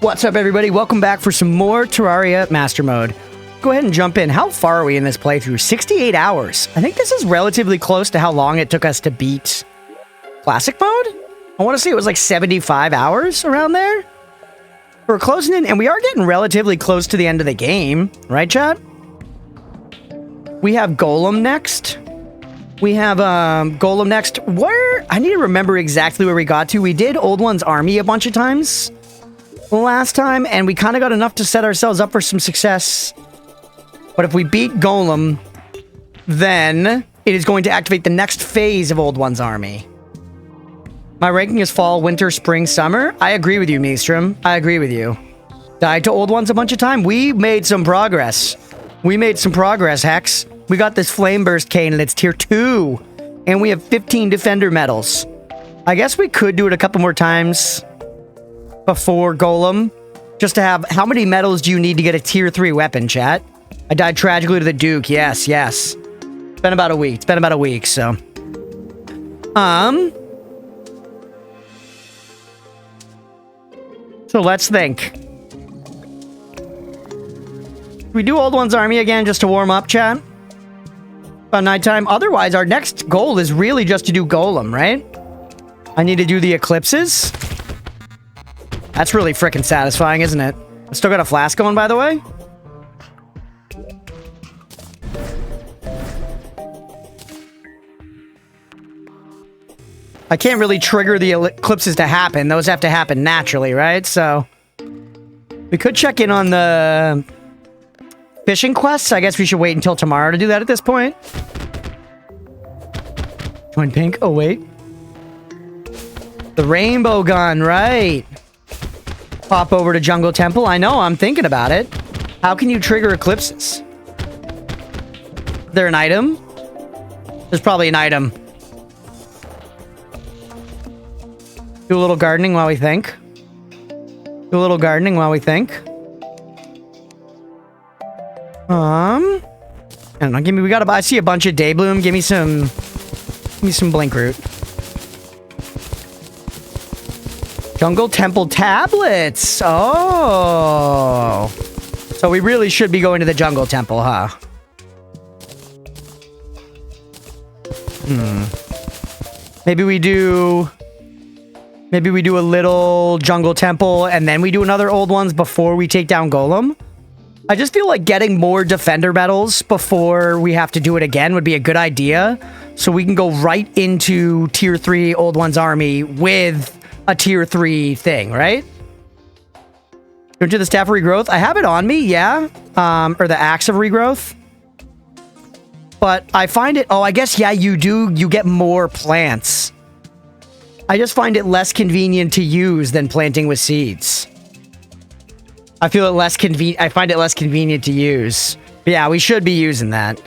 What's up, everybody? Welcome back for some more Terraria Master Mode. Go ahead and jump in. How far are we in this playthrough? 68 hours. I think this is relatively close to how long it took us to beat Classic Mode. I want to say it was like 75 hours around there. We're closing in, and we are getting relatively close to the end of the game. Right, chat? We have Golem next. We have Golem next. Where? I need to remember exactly where we got to. We did Old One's Army a bunch of times last time, and we kind of got enough to set ourselves up for some success. But if we beat Golem, then it is going to activate the next phase of Old One's Army. My ranking is fall, winter, spring, summer. I agree with you, Meestrom. I agree with you. Died to Old Ones a bunch of time. We made some progress. We made some progress, Hex. We got this Flame Burst Cane, and it's tier 2. And we have 15 Defender medals. I guess we could do it a couple more times before Golem, just to have... How many medals do you need to get a tier 3 weapon, chat? I died tragically to the Duke. Yes, yes. It's been about a week. It's been about a week, so... So let's think. We do Old One's Army again just to warm up, chat? About nighttime. Otherwise, our next goal is really just to do Golem, right? I need to do the Eclipses. That's really freaking satisfying, isn't it? I still got a flask going, by the way. I can't really trigger the eclipses to happen. Those have to happen naturally, right? So we could check in on the fishing quests. I guess we should wait until tomorrow to do that at this point. Join pink. Oh, wait. The rainbow gun, right. Pop over to Jungle Temple. I know, I'm thinking about it. How can you trigger eclipses? Is there an item? There's probably an item. Do a little gardening while we think. Do a little gardening while we think. I don't know. Give me. I see a bunch of Daybloom. Give me some Blink Root. Jungle Temple tablets. Oh. So we really should be going to the Jungle Temple, huh? Maybe we do a little Jungle Temple, and then we do another Old Ones before we take down Golem. I just feel like getting more Defender medals before we have to do it again would be a good idea. So we can go right into Tier 3 Old Ones Army with a Tier 3 thing, right? Go to the Staff of Regrowth. I have it on me, yeah. Or the Axe of Regrowth. But I find it... Oh, I guess, yeah, you do. You get more plants. I just find it less convenient to use than planting with seeds. I feel it less convenient. I find it less convenient to use. But yeah, we should be using that.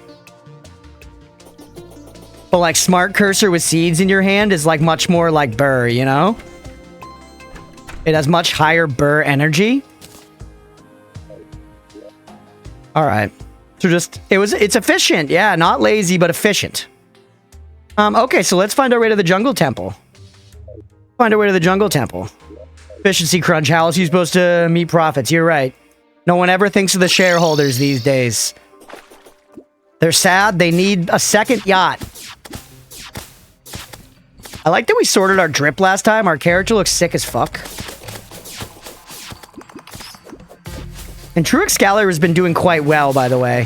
But like Smart Cursor with seeds in your hand is like much more like Burr, you know? It has much higher Burr energy. All right. So it's efficient. Yeah, not lazy, but efficient. Okay, so let's find our way to the Jungle Temple. Find our way to the Jungle Temple. Efficiency crunch. How else are you supposed to meet profits? You're right. No one ever thinks of the shareholders these days. They're sad. They need a second yacht. I like that we sorted our drip last time. Our character looks sick as fuck. And True Excalibur has been doing quite well, by the way.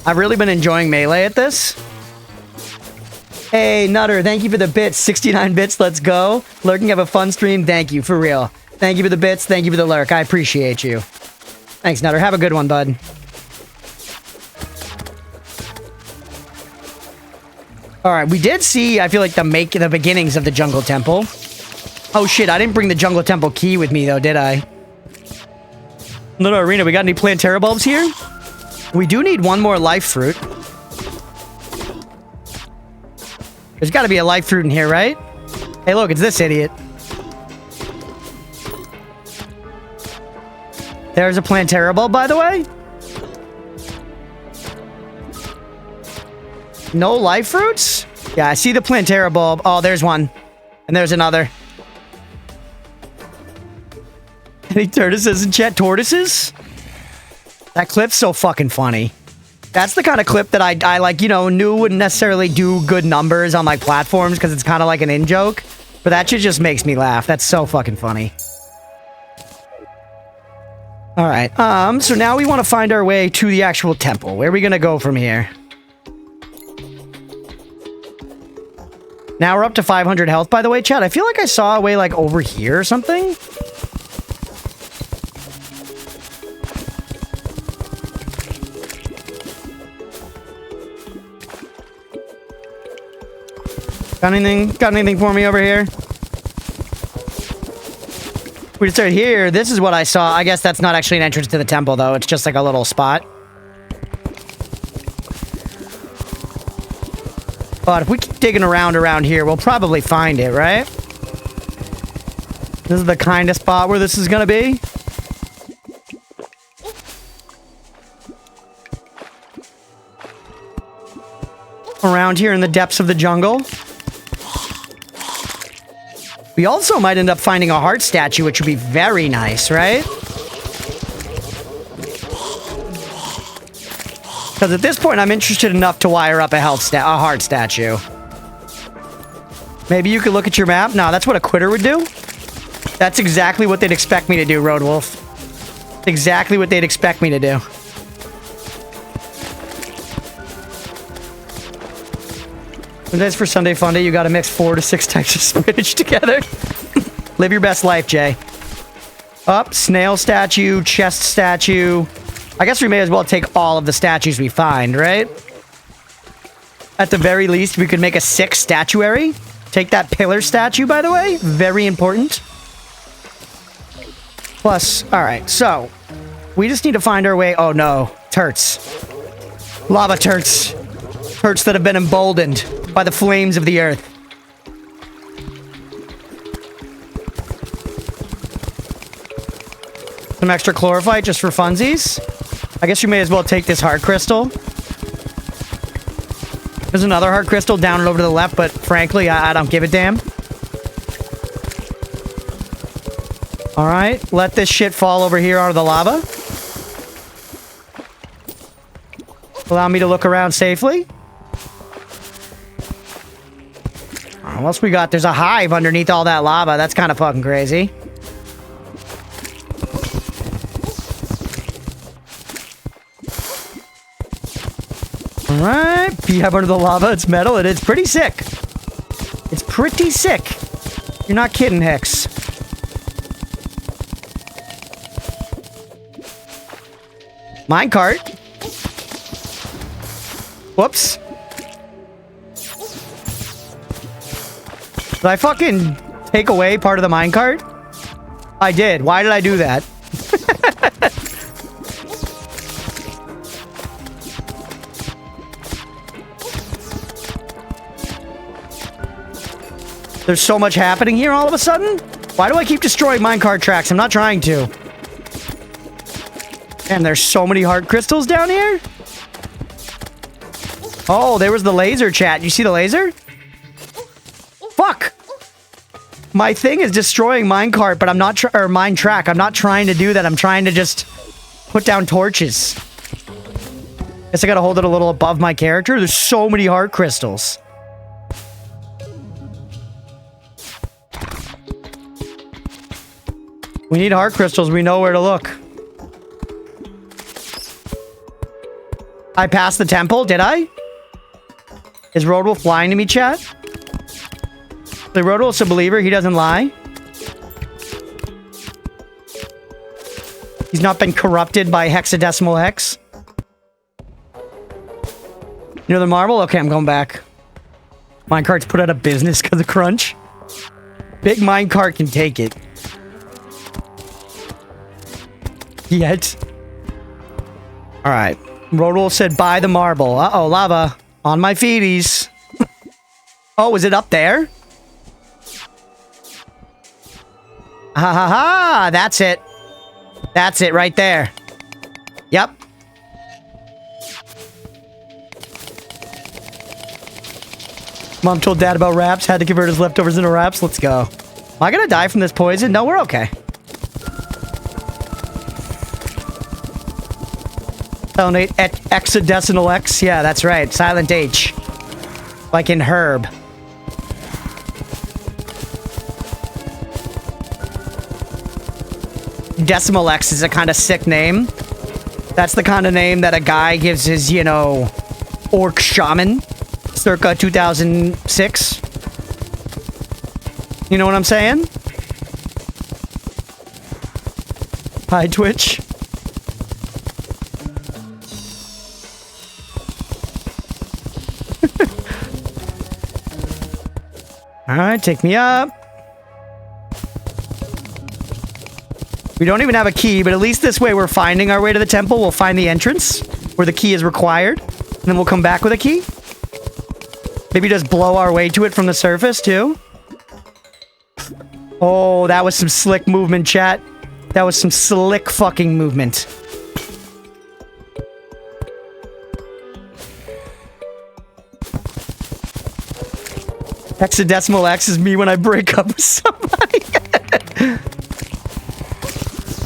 I've really been enjoying Melee at this. Hey, Nutter, thank you for the bits. 69 bits, let's go. Lurking, have a fun stream. Thank you, for real. Thank you for the bits. Thank you for the lurk. I appreciate you. Thanks, Nutter. Have a good one, bud. Alright, we did see, I feel like, the beginnings of the Jungle Temple. Oh, shit, I didn't bring the Jungle Temple key with me, though, did I? Little Arena, we got any Plantera bulbs here? We do need one more life fruit. There's got to be a life fruit in here, right? Hey, look, it's this idiot. There's a Plantera bulb, by the way. No life fruits? Yeah, I see the Plantera bulb. Oh, there's one. And there's another. Any tortoises in chat? Tortoises? That clip's so fucking funny. That's the kind of clip that I like, you know, knew wouldn't necessarily do good numbers on like platforms because it's kind of like an in-joke. But that shit just makes me laugh. That's so fucking funny. Alright, so now we want to find our way to the actual temple. Where are we gonna go from here? Now we're up to 500 health, by the way, chat. I feel like I saw a way, like, over here or something. Got anything? Got anything for me over here? We start here. This is what I saw. I guess that's not actually an entrance to the temple, though. It's just like a little spot. But if we keep digging around here, we'll probably find it, right? This is the kind of spot where this is gonna be. Around here in the depths of the jungle. We also might end up finding a heart statue, which would be very nice, right? Because at this point, I'm interested enough to wire up a heart statue. Maybe you could look at your map. No, that's what a quitter would do. That's exactly what they'd expect me to do, Roadwolf. Exactly what they'd expect me to do. Sometimes for Sunday Funday, you gotta mix 4 to 6 types of spinach together. Live your best life, Jay. Up, snail statue, chest statue. I guess we may as well take all of the statues we find, right? At the very least, we could make a 6 statuary. Take that pillar statue, by the way. Very important. Plus, alright, so we just need to find our way. Oh no, turts. Lava turts. Turts that have been emboldened by the flames of the earth. Some extra chlorophyte just for funsies. I guess you may as well take this heart crystal. There's another heart crystal down and over to the left, but frankly, I don't give a damn. Alright, let this shit fall over here out of the lava. Allow me to look around safely. What else we got? There's a hive underneath all that lava. That's kind of fucking crazy. Alright, beehive under the lava. It's metal. It is pretty sick. It's pretty sick. You're not kidding, Hicks. Minecart. Whoops. Did I fucking take away part of the minecart? I did. Why did I do that? There's so much happening here all of a sudden? Why do I keep destroying minecart tracks? I'm not trying to. And there's so many heart crystals down here? Oh, there was the laser, chat. You see the laser? Fuck! My thing is destroying minecart, but I'm not or mine track. I'm not trying to do that. I'm trying to just put down torches. Guess I gotta hold it a little above my character. There's so many heart crystals. We need heart crystals. We know where to look. I passed the temple, did I? Is Roadwolf lying to me, chat? The Roadwolf's a believer. He doesn't lie. He's not been corrupted by hexadecimal hex. You know the marble? Okay, I'm going back. Minecart's put out of business because of crunch. Big minecart can take it. Yet. Alright. Roadwolf said, buy the marble. Uh-oh, lava. On my feeties. Oh, is it up there? Ha ha ha! That's it. That's it right there. Yep. Mom told Dad about wraps. Had to convert his leftovers into wraps. Let's go. Am I gonna die from this poison? No, we're okay. Silent hexadecimal X. Yeah, that's right. Silent H. Like in Herb. Decimal X is a kind of sick name. That's the kind of name that a guy gives his, you know, orc shaman circa 2006. You know what I'm saying? Hi, Twitch. Alright, take me up. We don't even have a key, but at least this way we're finding our way to the temple. We'll find the entrance where the key is required, and then we'll come back with a key. Maybe just blow our way to it from the surface, too. Oh, that was some slick movement, chat. That was some slick fucking movement. Hexadecimal X is me when I break up with somebody.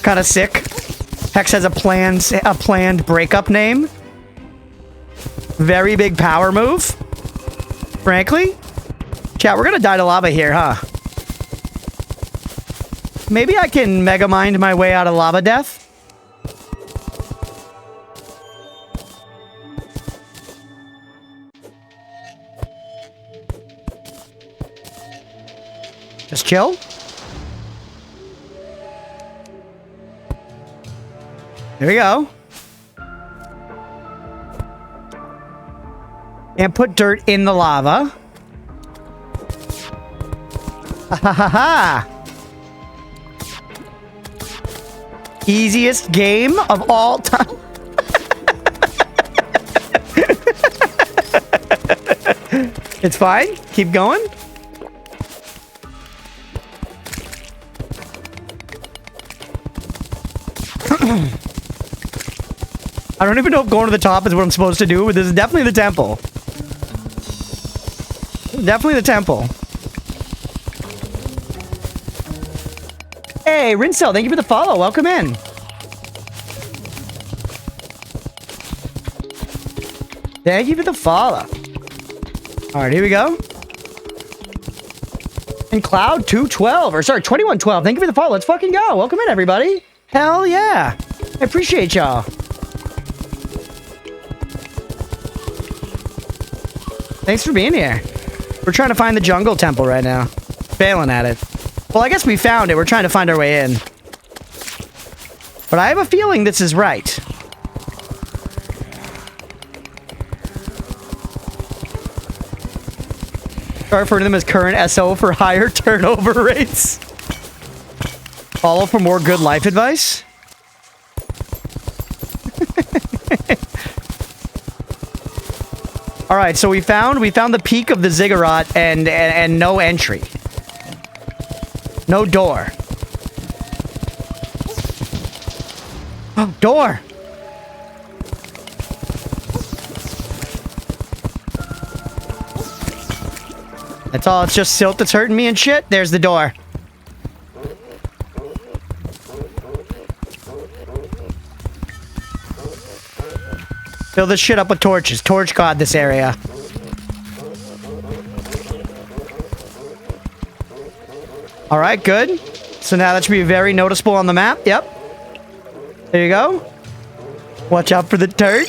Kind of sick. Hex has a planned breakup name. Very big power move. Frankly. Chat, we're gonna die to lava here, huh? Maybe I can mega mind my way out of lava death. Just chill. There we go. And put dirt in the lava. Ha ha ha ha! Easiest game of all time. It's fine. Keep going. I don't even know if going to the top is what I'm supposed to do, but this is definitely the temple. Definitely the temple. Hey, Rincel, thank you for the follow. Welcome in. Thank you for the follow. Alright, here we go. And Cloud 212, or sorry, 2112. Thank you for the follow. Let's fucking go. Welcome in, everybody. Hell yeah. I appreciate y'all. Thanks for being here. We're trying to find the jungle temple right now. Failing at it. Well, I guess we found it. We're trying to find our way in. But I have a feeling this is right. Start referring to them as current SO for higher turnover rates. Follow for more good life advice. All right, so we found the peak of the ziggurat and no entry. No door. Oh, door. That's all. It's just silt that's hurting me and shit. There's the door. Fill this shit up with torches. Torch God this area. Alright, good. So now that should be very noticeable on the map. Yep. There you go. Watch out for the dirt.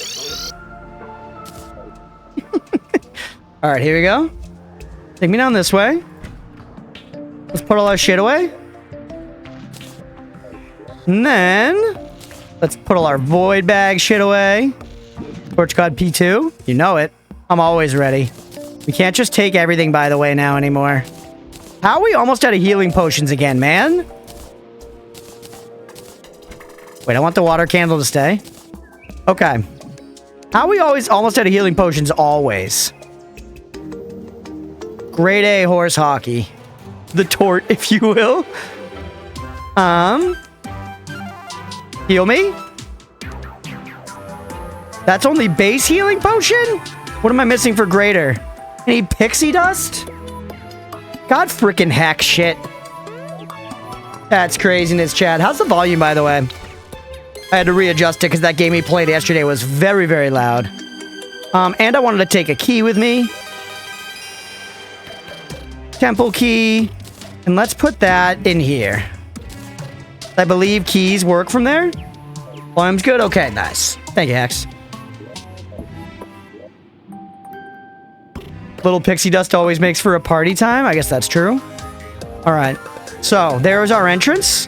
Alright, here we go. Take me down this way. Let's put all our shit away. And then let's put all our void bag shit away. Torch God P2. You know it. I'm always ready. We can't just take everything, by the way, now anymore. How are we almost out of healing potions again, man? Wait, I want the water candle to stay. Okay. How are we always almost out of healing potions always? Grade A horse hockey. The tort, if you will. Heal me? That's only base healing potion? What am I missing for greater? Any pixie dust? God frickin' heck shit. That's craziness, Chad. How's the volume, by the way? I had to readjust it because that game we played yesterday was very, very loud. And I wanted to take a key with me. Temple key. And let's put that in here. I believe keys work from there. Volume's good? Okay, nice. Thank you, Hex. Little pixie dust always makes for a party time. I guess that's true. All right. So, there's our entrance.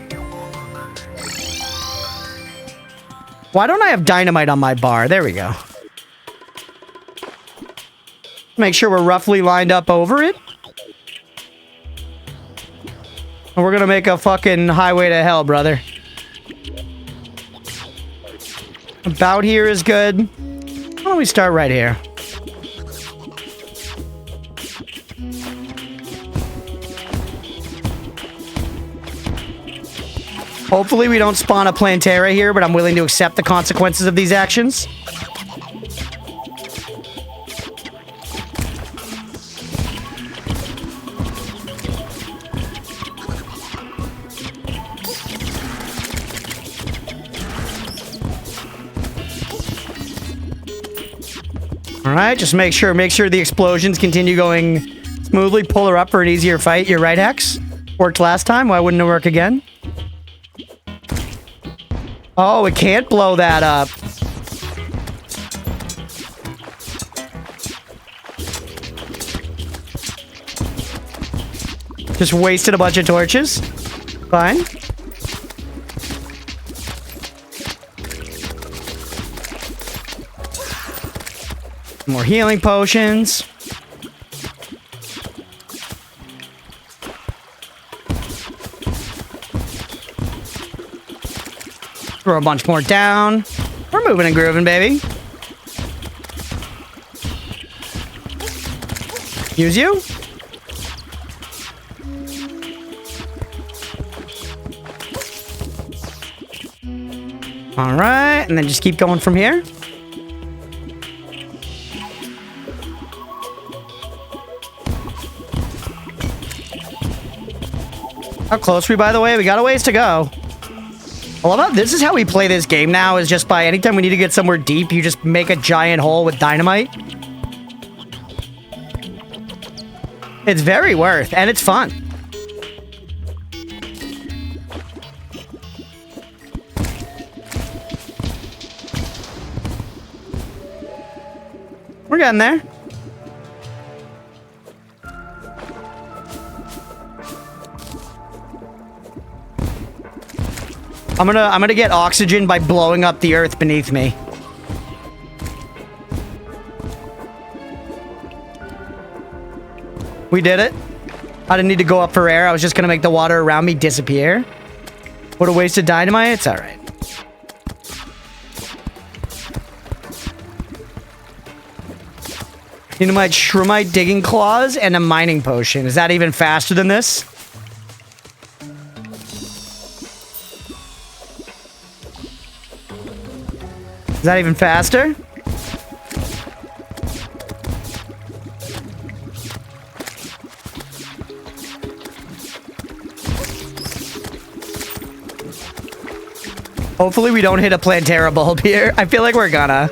Why don't I have dynamite on my bar? There we go. Make sure we're roughly lined up over it. And we're gonna make a fucking highway to hell, brother. About here is good. Why don't we start right here? Hopefully we don't spawn a Plantera here, but I'm willing to accept the consequences of these actions. Alright, just make sure the explosions continue going smoothly. Pull her up for an easier fight. You're right, Hex. Worked last time. Why wouldn't it work again? Oh, it can't blow that up. Just wasted a bunch of torches. Fine. More healing potions. Throw a bunch more down. We're moving and grooving, baby. Use you. All right, and then just keep going from here. How close are we, by the way? We got a ways to go. I love how this is how we play this game now, is just by anytime we need to get somewhere deep, you just make a giant hole with dynamite. It's very worth, and it's fun. We're getting there. I'm gonna get oxygen by blowing up the earth beneath me. We did it. I didn't need to go up for air. I was just gonna make the water around me disappear. What a waste of dynamite. It's all right. Dynamite, shroomite, digging claws, and a mining potion. Is that even faster than this? Is that even faster? Hopefully we don't hit a Plantera bulb here. I feel like we're gonna.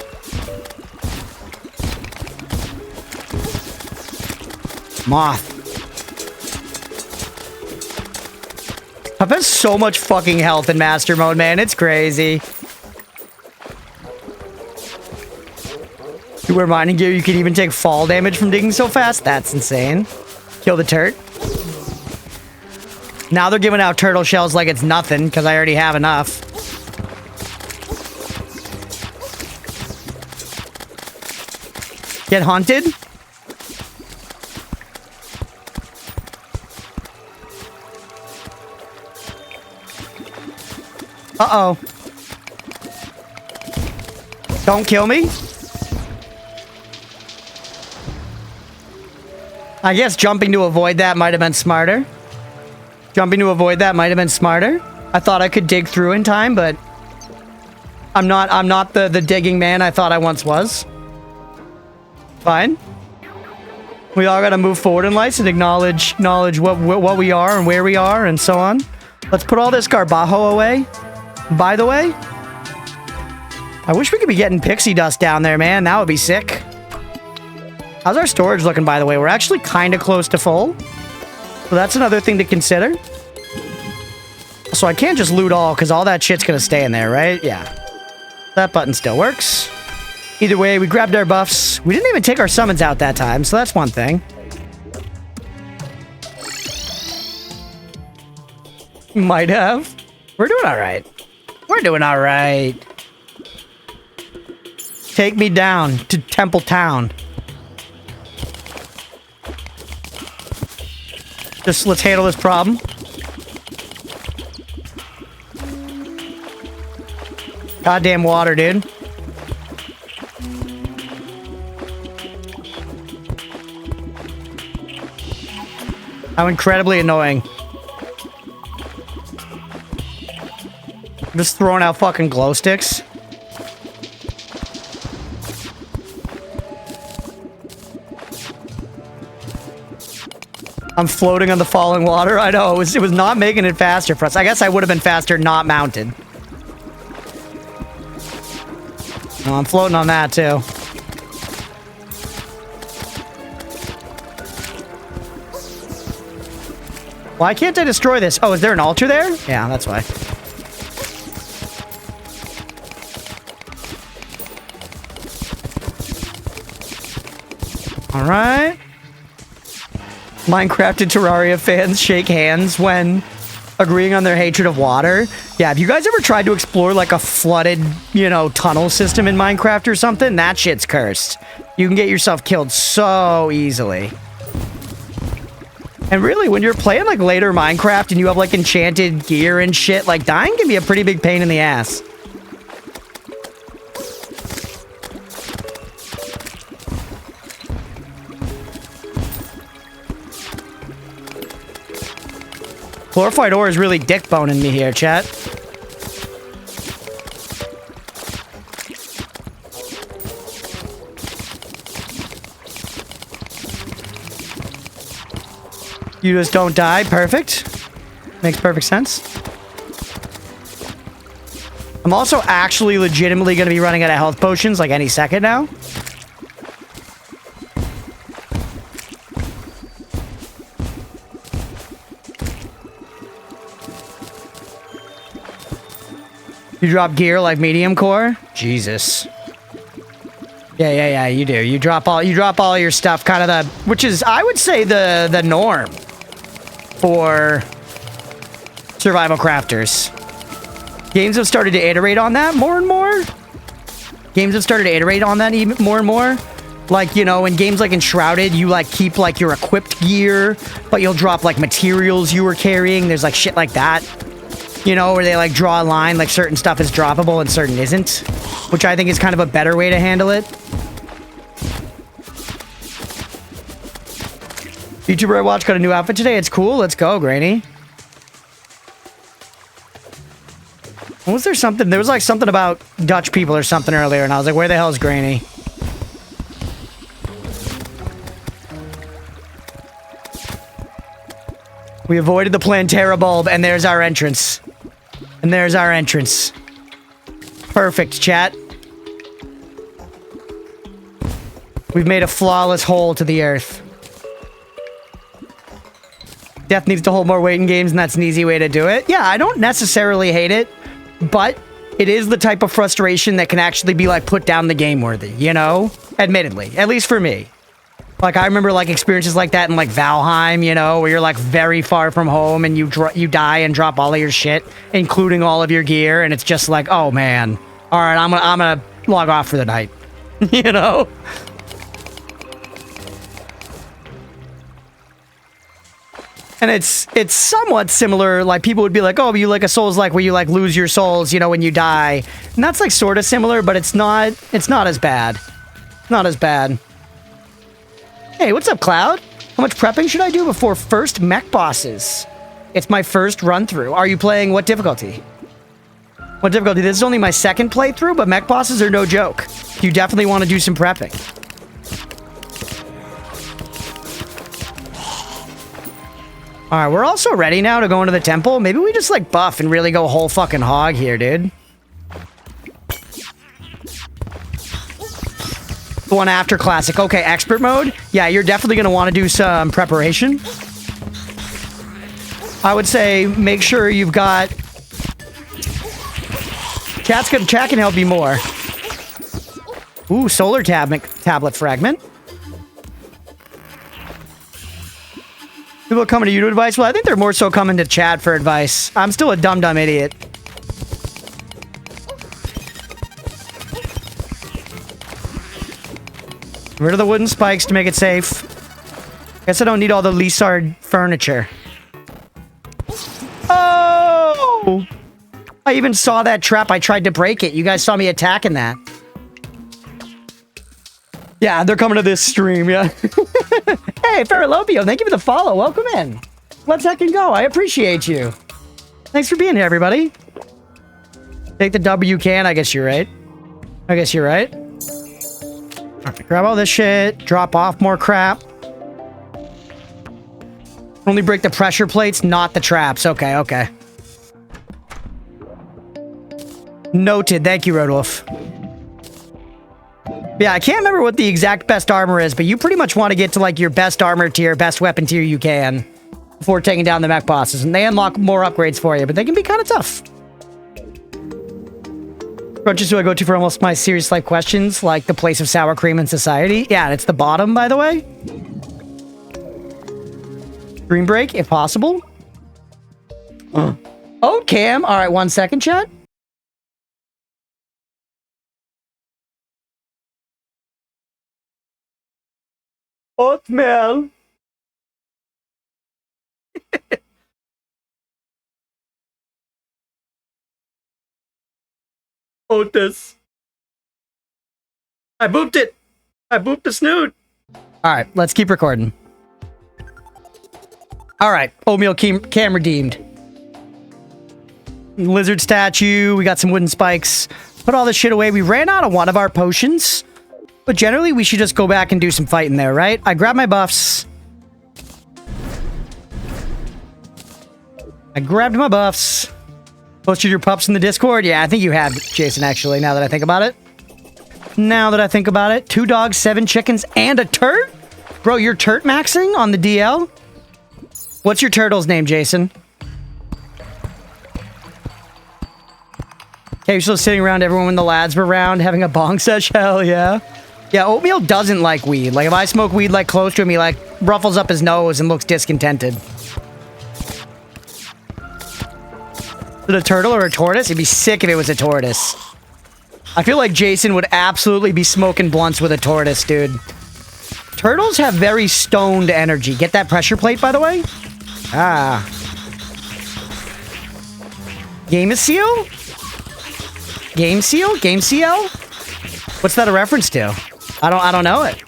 Moth. I've had so much fucking health in Master Mode, man. It's crazy. You wear mining gear, you can even take fall damage from digging so fast? That's insane. Kill the turret. Now they're giving out turtle shells like it's nothing, because I already have enough. Get hunted? Uh-oh. Don't kill me. I guess jumping to avoid that might have been smarter. Jumping to avoid that might have been smarter. I thought I could dig through in time, but I'm not the digging man I thought I once was. Fine. We all gotta move forward in life and acknowledge what we are and where we are and so on. Let's put all this garbajo away. By the way, I wish we could be getting pixie dust down there, man. That would be sick. How's our storage looking, by the way? We're actually kind of close to full. So that's another thing to consider. So I can't just loot all, because all that shit's going to stay in there, right? Yeah. That button still works. Either way, we grabbed our buffs. We didn't even take our summons out that time, so that's one thing. Might have. We're doing all right. We're doing all right. Take me down to Temple Town. Just let's handle this problem. Goddamn water, dude. How incredibly annoying. Just throwing out fucking glow sticks. I'm floating on the falling water. I know, it was not making it faster for us. I guess I would have been faster not mounted. No, I'm floating on that too. Why can't I destroy this? Oh, is there an altar there? Yeah, that's why. All right. Minecraft and Terraria fans shake hands when agreeing on their hatred of water. Yeah, have you guys ever tried to explore like a flooded, you know, tunnel system in Minecraft or something? That shit's cursed. You can get yourself killed so easily. And really, when you're playing like later Minecraft and you have like enchanted gear and shit, like dying can be a pretty big pain in the ass. Glorified ore is really dick boning me here, chat. You just don't die. Perfect. Makes perfect sense. I'm also actually legitimately going to be running out of health potions like any second now. You drop gear like medium core? Jesus. Yeah, you do. You drop all your stuff, kind of the, which is, I would say, the norm for survival crafters. Games have started to iterate on that more and more. Games have started to iterate on that even more and more. Like, you know, in games like Enshrouded, you like keep like your equipped gear, but you'll drop like materials you were carrying. There's like shit like that. You know, where they like draw a line, like certain stuff is droppable and certain isn't, which I think is kind of a better way to handle it. YouTuber I watched got a new outfit today. It's cool. Let's go, Granny. Was there something? There was like something about Dutch people or something earlier, and I was like, where the hell is Granny? We avoided the Plantera bulb, and there's our entrance. And there's our entrance. Perfect, chat. We've made a flawless hole to the earth. Death needs to hold more weight in games, and that's an easy way to do it. Yeah, I don't necessarily hate it, but it is the type of frustration that can actually be, like, put down the game worthy, you know? Admittedly. At least for me. Like, I remember, like, experiences like that in, like, Valheim, you know, where you're, like, very far from home and you die and drop all of your shit, including all of your gear, and it's just like, oh, man. All right, I'm gonna log off for the night. You know? And it's somewhat similar, like, people would be like, oh, but you like a Souls-like where you, like, lose your souls, you know, when you die. And that's, like, sort of similar, but it's not as bad. Not as bad. Hey, what's up, Cloud? How much prepping should I do before first mech bosses? It's my first run-through. Are you playing what difficulty? What difficulty? This is only my second playthrough, but mech bosses are no joke. You definitely want to do some prepping. Alright, we're also ready now to go into the temple. Maybe we just, like, buff and really go whole fucking hog here, dude. The one after Classic. Okay, Expert Mode. Yeah, you're definitely going to want to do some preparation. I would say make sure you've got... Chat can help you more. Ooh, Solar Tablet Fragment. People coming to you to advice? Well, I think they're more so coming to chat for advice. I'm still a dumb idiot. Rid of the wooden spikes to make it safe. Guess I don't need all the Lizard furniture. Oh! I even saw that trap. I tried to break it. You guys saw me attacking that. Yeah, they're coming to this stream, yeah. Hey, Faralopio, thank you for the follow. Welcome in. Let's heck and go. I appreciate you. Thanks for being here, everybody. Take the W you can. I guess you're right. I guess you're right. All right, grab all this shit. Drop off more crap. Only break the pressure plates, not the traps. Okay, okay. Noted. Thank you, Roadwolf. Yeah, I can't remember what the exact best armor is, but you pretty much want to get to, like, your best armor tier, best weapon tier you can before taking down the mech bosses. And they unlock more upgrades for you, but they can be kind of tough. Crunches who I go to for almost my serious life questions, like the place of sour cream in society. Yeah, it's the bottom, by the way. Dream break, if possible. Oh, Cam. All right, 1 second, chat. Oatmeal. Otis. I booped it. I booped the snoot. All right, let's keep recording. All right, oatmeal cam redeemed. Lizard statue. We got some wooden spikes. Put all this shit away. We ran out of one of our potions. But generally, we should just go back and do some fighting there, right? I grabbed my buffs. Posted your pups in the Discord? Yeah, I think you have, Jason, actually, now that I think about it. 2 dogs, 7 chickens, and a turt? Bro, you're turt maxing on the DL? What's your turtle's name, Jason? Okay, you're still sitting around everyone when the lads were around, having a bong sesh? Hell yeah. Yeah, Oatmeal doesn't like weed. Like, if I smoke weed, like, close to him, he, like, ruffles up his nose and looks discontented. Is it a turtle or a tortoise? It'd be sick if it was a tortoise. I feel like Jason would absolutely be smoking blunts with a tortoise, dude. Turtles have very stoned energy. Get that pressure plate, by the way? Ah. Game Seal? Game Seal? Game CL? What's that a reference to? I don't know it.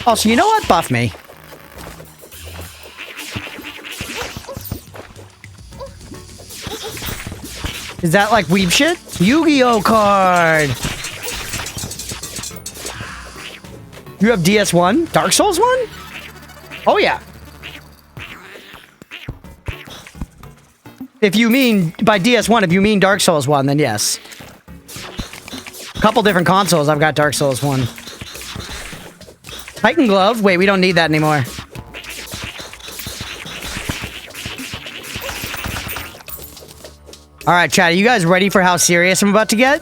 Also, you know what? Buff me. Is that like weeb shit? Yu-Gi-Oh card! You have DS1? Dark Souls 1? Oh yeah. If you mean, by DS1, if you mean Dark Souls 1, then yes. Couple different consoles, I've got Dark Souls 1. Titan Glove? Wait, we don't need that anymore. Alright, chat, are you guys ready for how serious I'm about to get?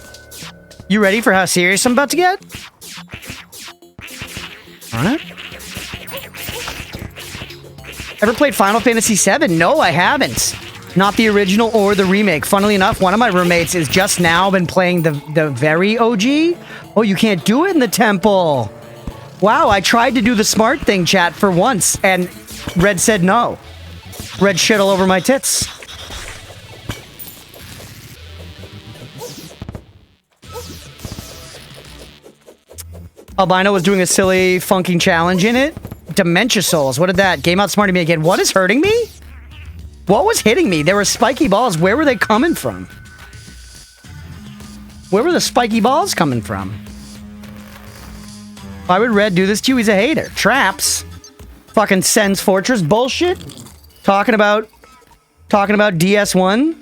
You ready for how serious I'm about to get? Alright. Ever played Final Fantasy VII? No, I haven't. Not the original or the remake. Funnily enough, one of my roommates is just now been playing the very OG. Oh, you can't do it in the temple. Wow, I tried to do the smart thing, chat, for once, and Red said no. Red shit all over my tits. Albino was doing a silly, funking challenge in it. Dementia Souls. What did that? Game outsmarted me again. What is hurting me? What was hitting me? There were spiky balls. Where were they coming from? Where were the spiky balls coming from? Why would Red do this to you? He's a hater. Traps. Fucking Sen's Fortress bullshit. Talking about DS1.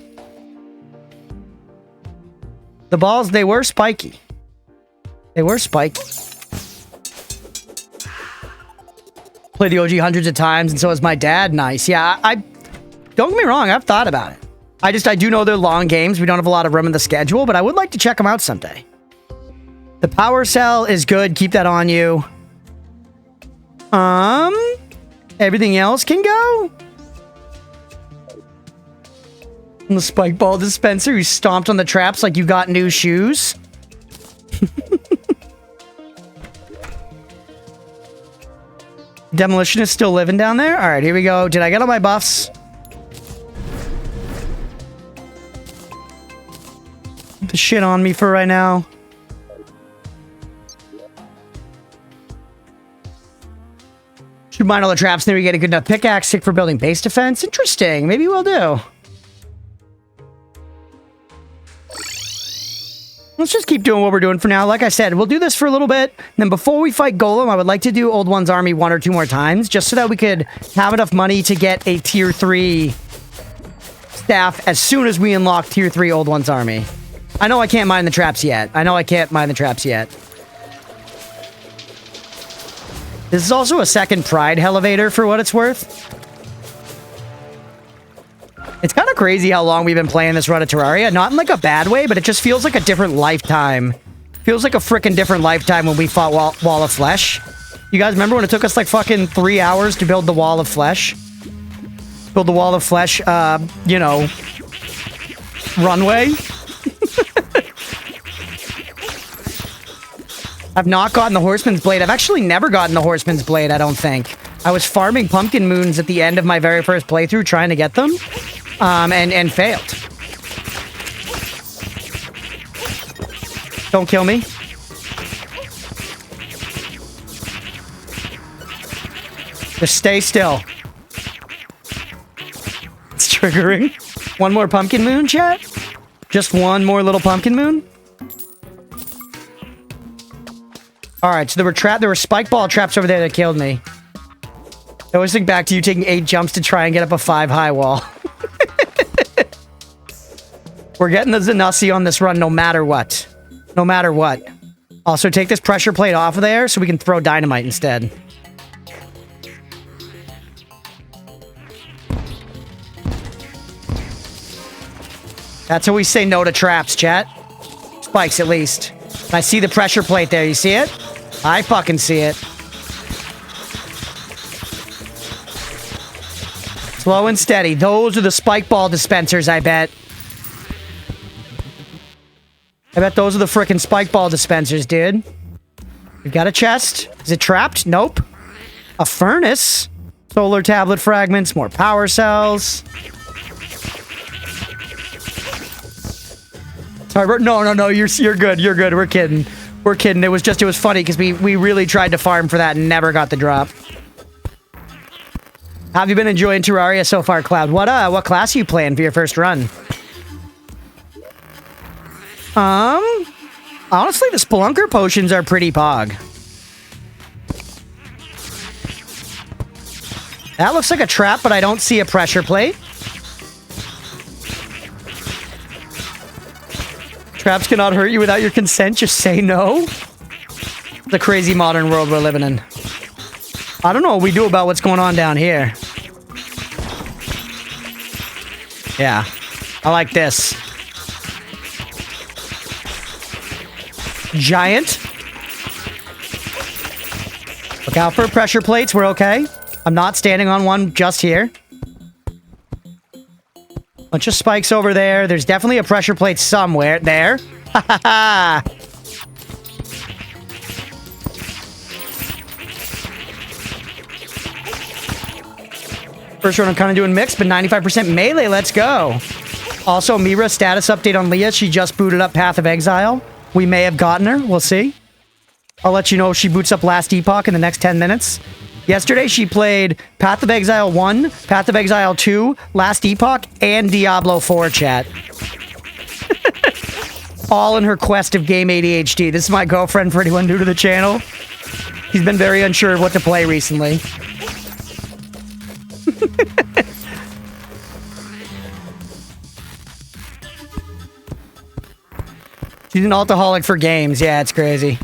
The balls, they were spiky. They were spiked. Played the OG hundreds of times, and so has my dad. Nice. Yeah, I don't get me wrong, I've thought about it. I do know they're long games. We don't have a lot of room in the schedule, but I would like to check them out someday. The power cell is good. Keep that on you. Everything else can go? And the spike ball dispenser who stomped on the traps like you got new shoes. Demolition is still living down there? Alright, here we go. Did I get all my buffs? The shit on me for right now. Should mine all the traps, and then we get a good enough pickaxe stick for building base defense. Interesting. Maybe we'll do. Let's just keep doing what we're doing for now. Like I said, we'll do this for a little bit. And then before we fight Golem, I would like to do Old One's Army 1 or 2 more times, just so that we could have enough money to get a Tier 3 staff as soon as we unlock Tier 3 Old One's Army. I know I can't mine the traps yet. This is also a second Pride elevator for what it's worth. It's kind of crazy how long we've been playing this run of Terraria. Not in like a bad way, but it just feels like a different lifetime. Feels like a freaking different lifetime when we fought Wall of Flesh. You guys remember when it took us like fucking 3 hours to build the Wall of Flesh? Build the Wall of Flesh, you know, runway? I've not gotten the Horseman's Blade. I've actually never gotten the Horseman's Blade, I don't think. I was farming pumpkin moons at the end of my very first playthrough trying to get them, and failed. Don't kill me. Just stay still. It's triggering. One more pumpkin moon, chat? Just one more little pumpkin moon? Alright, so there were spike ball traps over there that killed me. I always think back to you taking 8 jumps to try and get up a 5 high wall. We're getting the Zanussi on this run no matter what. No matter what. Also, take this pressure plate off of there so we can throw dynamite instead. That's how we say no to traps, chat. Spikes, at least. I see the pressure plate there. You see it? I fucking see it. Slow and steady. Those are the spike ball dispensers, I bet. I bet those are the frickin' spike ball dispensers, dude. We've got a chest. Is it trapped? Nope. A furnace. Solar tablet fragments. More power cells. Sorry, no. You're good. You're good. We're kidding. We're kidding. It was funny because we really tried to farm for that and never got the drop. How have you been enjoying Terraria so far, Cloud? What class are you playing for your first run? Honestly, the Spelunker potions are pretty pog. That looks like a trap, but I don't see a pressure plate. Traps cannot hurt you without your consent. Just say no. The crazy modern world we're living in. I don't know what we do about what's going on down here. Yeah. I like this. Giant. Look out for pressure plates. We're okay. I'm not standing on one just here. Bunch of spikes over there. There's definitely a pressure plate somewhere. There. Ha ha ha. First run I'm kind of doing mixed, but 95% melee. Let's go. Also, Mira, status update on Leah. She just booted up Path of Exile. We may have gotten her. We'll see. I'll let you know if she boots up Last Epoch in the next 10 minutes. Yesterday, she played Path of Exile 1, Path of Exile 2, Last Epoch, and Diablo 4, chat. All in her quest of game ADHD. This is my girlfriend for anyone new to the channel. He's been very unsure of what to play recently. She's an alcoholic for games. Yeah, it's crazy.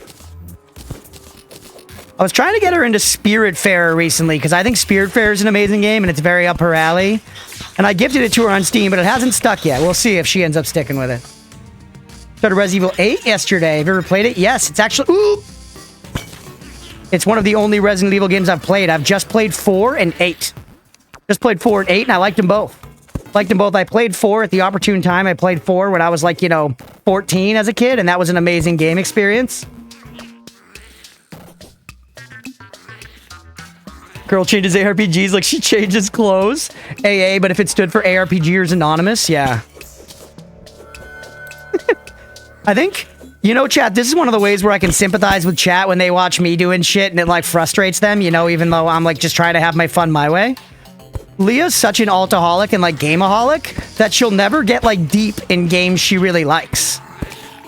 I was trying to get her into Spiritfarer recently because I think Spiritfarer is an amazing game and it's very up her alley. And I gifted it to her on Steam, but it hasn't stuck yet. We'll see if she ends up sticking with it. Started Resident Evil 8 yesterday. Have you ever played it? Yes, it's actually... Ooh! It's one of the only Resident Evil games I've played. I've just played 4 and 8. Just played 4 and 8, and I liked them both. Liked them both. I played 4 at the opportune time. I played 4 when I was like, 14 as a kid, and that was an amazing game experience. Girl changes ARPGs like she changes clothes. AA, but if it stood for ARPGers Anonymous, yeah. I think, chat, this is one of the ways where I can sympathize with chat when they watch me doing shit and it, like, frustrates them, even though I'm, like, just trying to have my fun my way. Leah's such an altaholic and, like, gameaholic that she'll never get, like, deep in games she really likes.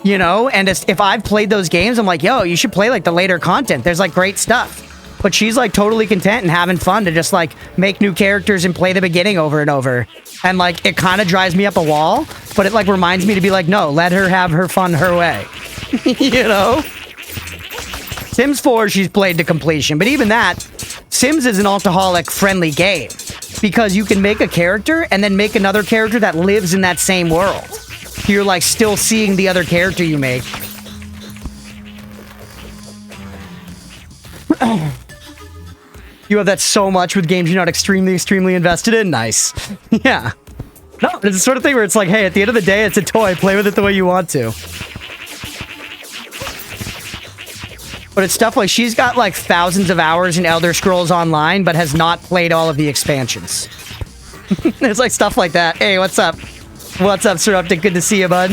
And if I've played those games, I'm like, yo, you should play, like, the later content. There's, like, great stuff. But she's, like, totally content and having fun to just, like, make new characters and play the beginning over and over. And, like, it kind of drives me up a wall, but it, like, reminds me to be like, no, let her have her fun her way. Sims 4, she's played to completion. But even that, Sims is an alcoholic-friendly game. Because you can make a character and then make another character that lives in that same world. You're, like, still seeing the other character you make. You have that so much with games you're not extremely invested in? Nice. Yeah. No, it's the sort of thing where it's like, hey, at the end of the day, it's a toy. Play with it the way you want to. But it's stuff like she's got like thousands of hours in Elder Scrolls Online, but has not played all of the expansions. It's like stuff like that. Hey, what's up? What's up, Seruptic? Good to see you, bud.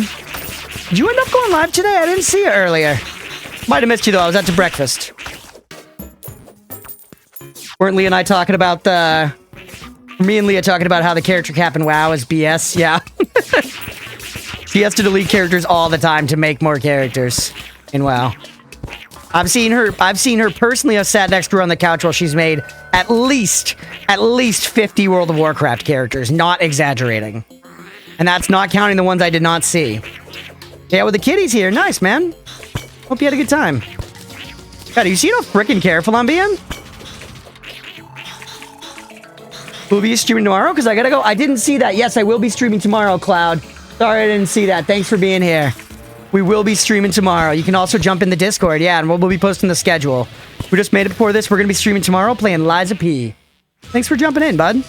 Did you end up going live today? I didn't see you earlier. Might have missed you, though. I was out to breakfast. Weren't Leah and I talking about the... Me and Leah talking about how the character cap in WoW is BS? Yeah. She has to delete characters all the time to make more characters in WoW. I've seen her personally. I've sat next to her on the couch while she's made at least 50 World of Warcraft characters, not exaggerating. And that's not counting the ones I did not see. Yeah, with the kiddies here. Nice, man. Hope you had a good time. God, do you see how freaking careful I'm being? Will be streaming tomorrow? Because I gotta go. I didn't see that. Yes, I will be streaming tomorrow, Cloud. Sorry I didn't see that. Thanks for being here. We will be streaming tomorrow. You can also jump in the Discord. Yeah, and we'll be posting the schedule. We just made it before this. We're going to be streaming tomorrow playing Liza P. Thanks for jumping in, bud.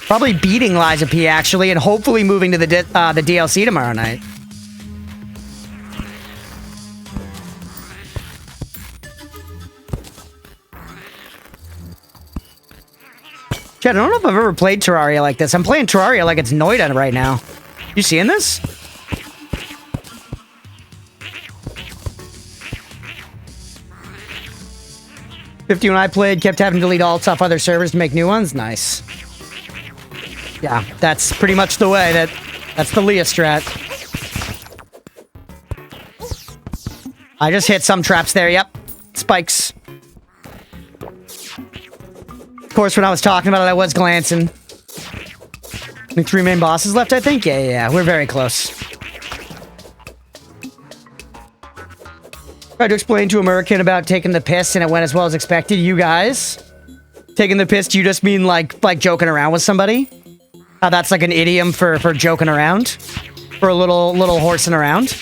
Probably beating Liza P, actually, and hopefully moving to the DLC tomorrow night. Chad, I don't know if I've ever played Terraria like this. I'm playing Terraria like it's Noida right now. You seeing this? When I played, kept having to delete alts off other servers to make new ones. Nice. Yeah, that's pretty much the way. That's the Leah strat. I just hit some traps there. Yep. Spikes. Of course, when I was talking about it, I was glancing. The 3 main bosses left, I think? Yeah. We're very close. Tried to explain to American about taking the piss, and it went as well as expected. You guys? Taking the piss, do you just mean like joking around with somebody? How that's like an idiom for joking around? For a little horsing around?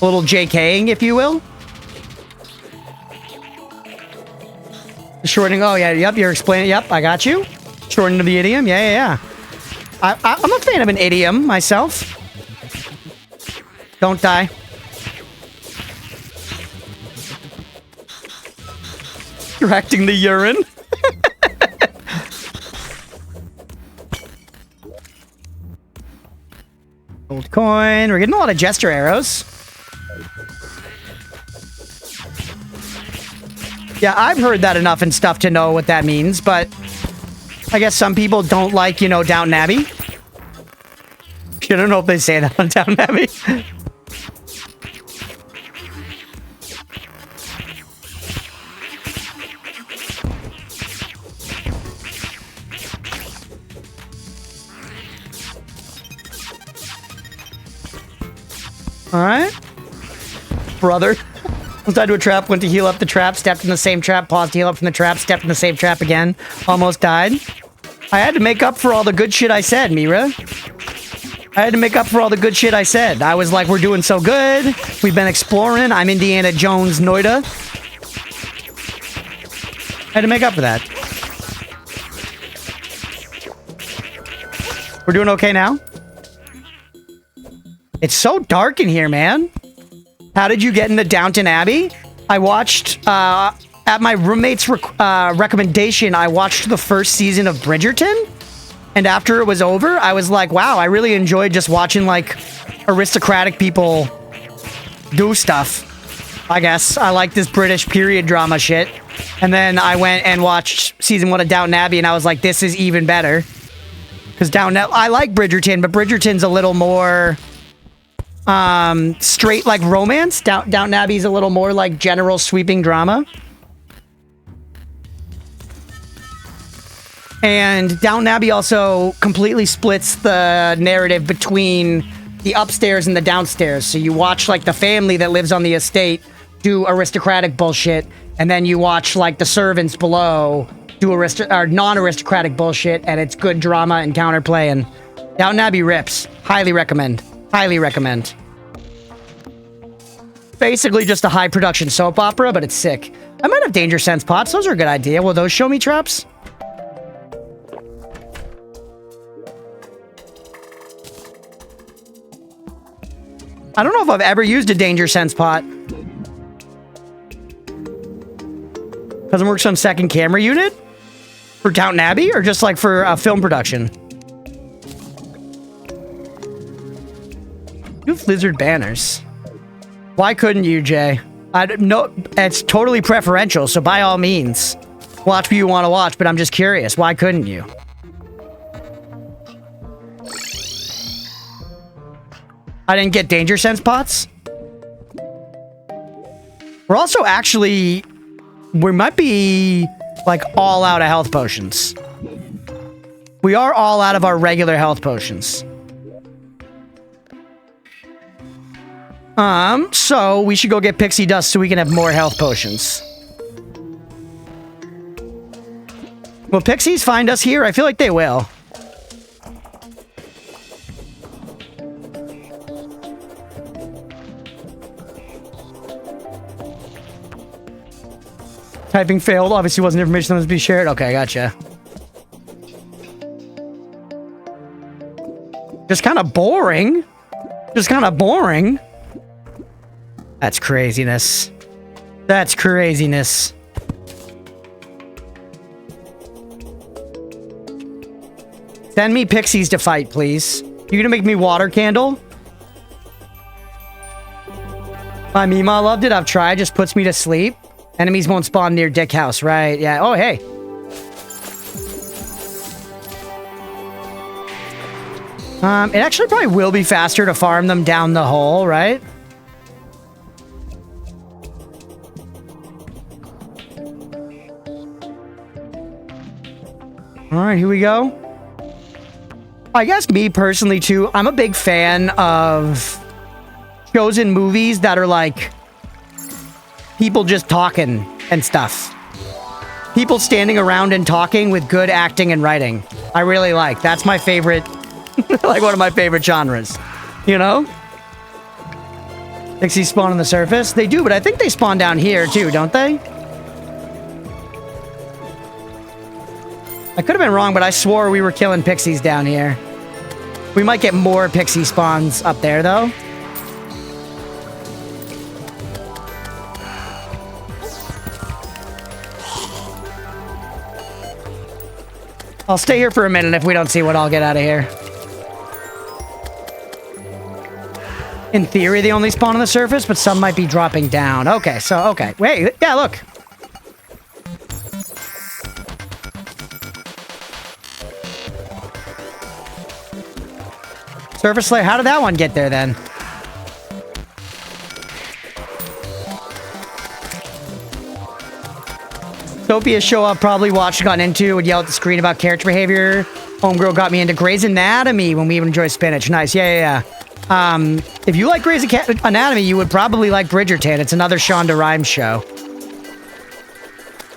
A little JKing, if you will? Shortening, oh yeah, yep, you're explaining, yep, I got you. Shortening of the idiom, yeah. I'm a fan of an idiom, myself. Don't die. Directing the urine. Gold coin, we're getting a lot of gesture arrows. Yeah, I've heard that enough and stuff to know what that means, but I guess some people don't like, Downton Abbey. I don't know if they say that on Downton Abbey. All right. Brother. Was tied to a trap, went to heal up the trap, stepped in the same trap, paused to heal up from the trap, stepped in the same trap again, almost died. I had to make up for all the good shit I said, Mira. I had to make up for all the good shit I said. I was like, we're doing so good. We've been exploring. I'm Indiana Jones Noida. I had to make up for that. We're doing okay now? It's so dark in here, man. How did you get into Downton Abbey? I watched, at my roommate's recommendation, I watched the first season of Bridgerton. And after it was over, I was like, wow, I really enjoyed just watching, like, aristocratic people do stuff. I guess. I like this British period drama shit. And then I went and watched season 1 of Downton Abbey, and I was like, this is even better. Because I like Bridgerton, but Bridgerton's a little more straight like romance. Downton Abbey's a little more like general sweeping drama. And Downton Abbey also completely splits the narrative between the upstairs and the downstairs. So you watch like the family that lives on the estate do aristocratic bullshit, and then you watch like the servants below do non-aristocratic bullshit, and it's good drama and counterplay, and Downton Abbey rips. Highly recommend. Highly recommend. Basically just a high production soap opera, but it's sick. I might have danger sense pots. Those are a good idea. Will those show me traps? I don't know if I've ever used a danger sense pot. Because it works on second camera unit? For Downton Abbey? Or just like for film production? You have lizard banners. Why couldn't you, Jay? I don't know. It's totally preferential, so by all means, watch what you want to watch, but I'm just curious. Why couldn't you? I didn't get danger sense pots. We're also actually... We might be, like, all out of health potions. We are all out of our regular health potions. So we should go get pixie dust so we can have more health potions. Will pixies find us here? I feel like they will. Typing failed. Obviously wasn't information that was to be shared. Okay, gotcha. Just kind of boring. Just kind of boring. That's craziness. That's craziness. Send me pixies to fight, please. You gonna make me water candle? My Mima loved it. I've tried. Just puts me to sleep. Enemies won't spawn near Dick House, right? Yeah. Oh, hey. It actually probably will be faster to farm them down the hole, right? All right, here we go. I guess me personally, too, I'm a big fan of shows and movies that are like people just talking and stuff. People standing around and talking with good acting and writing. I really like. That's my favorite, like one of my favorite genres. You know? Pixies spawn on the surface? They do, but I think they spawn down here too, don't they? I could have been wrong, but I swore we were killing pixies down here. We might get more pixie spawns up there, though. I'll stay here for a minute. If we don't see what, I'll get out of here. In theory, they only spawn on the surface, but some might be dropping down. Okay, so, okay. Wait, yeah, look. Surface layer. How did that one get there, then? Sophia show up, probably watched, got into, would yell at the screen about character behavior. Homegirl got me into Grey's Anatomy when we even enjoy spinach. Nice. Yeah, yeah, yeah. If you like Grey's Anatomy, you would probably like Bridgerton. It's another Shonda Rhimes show.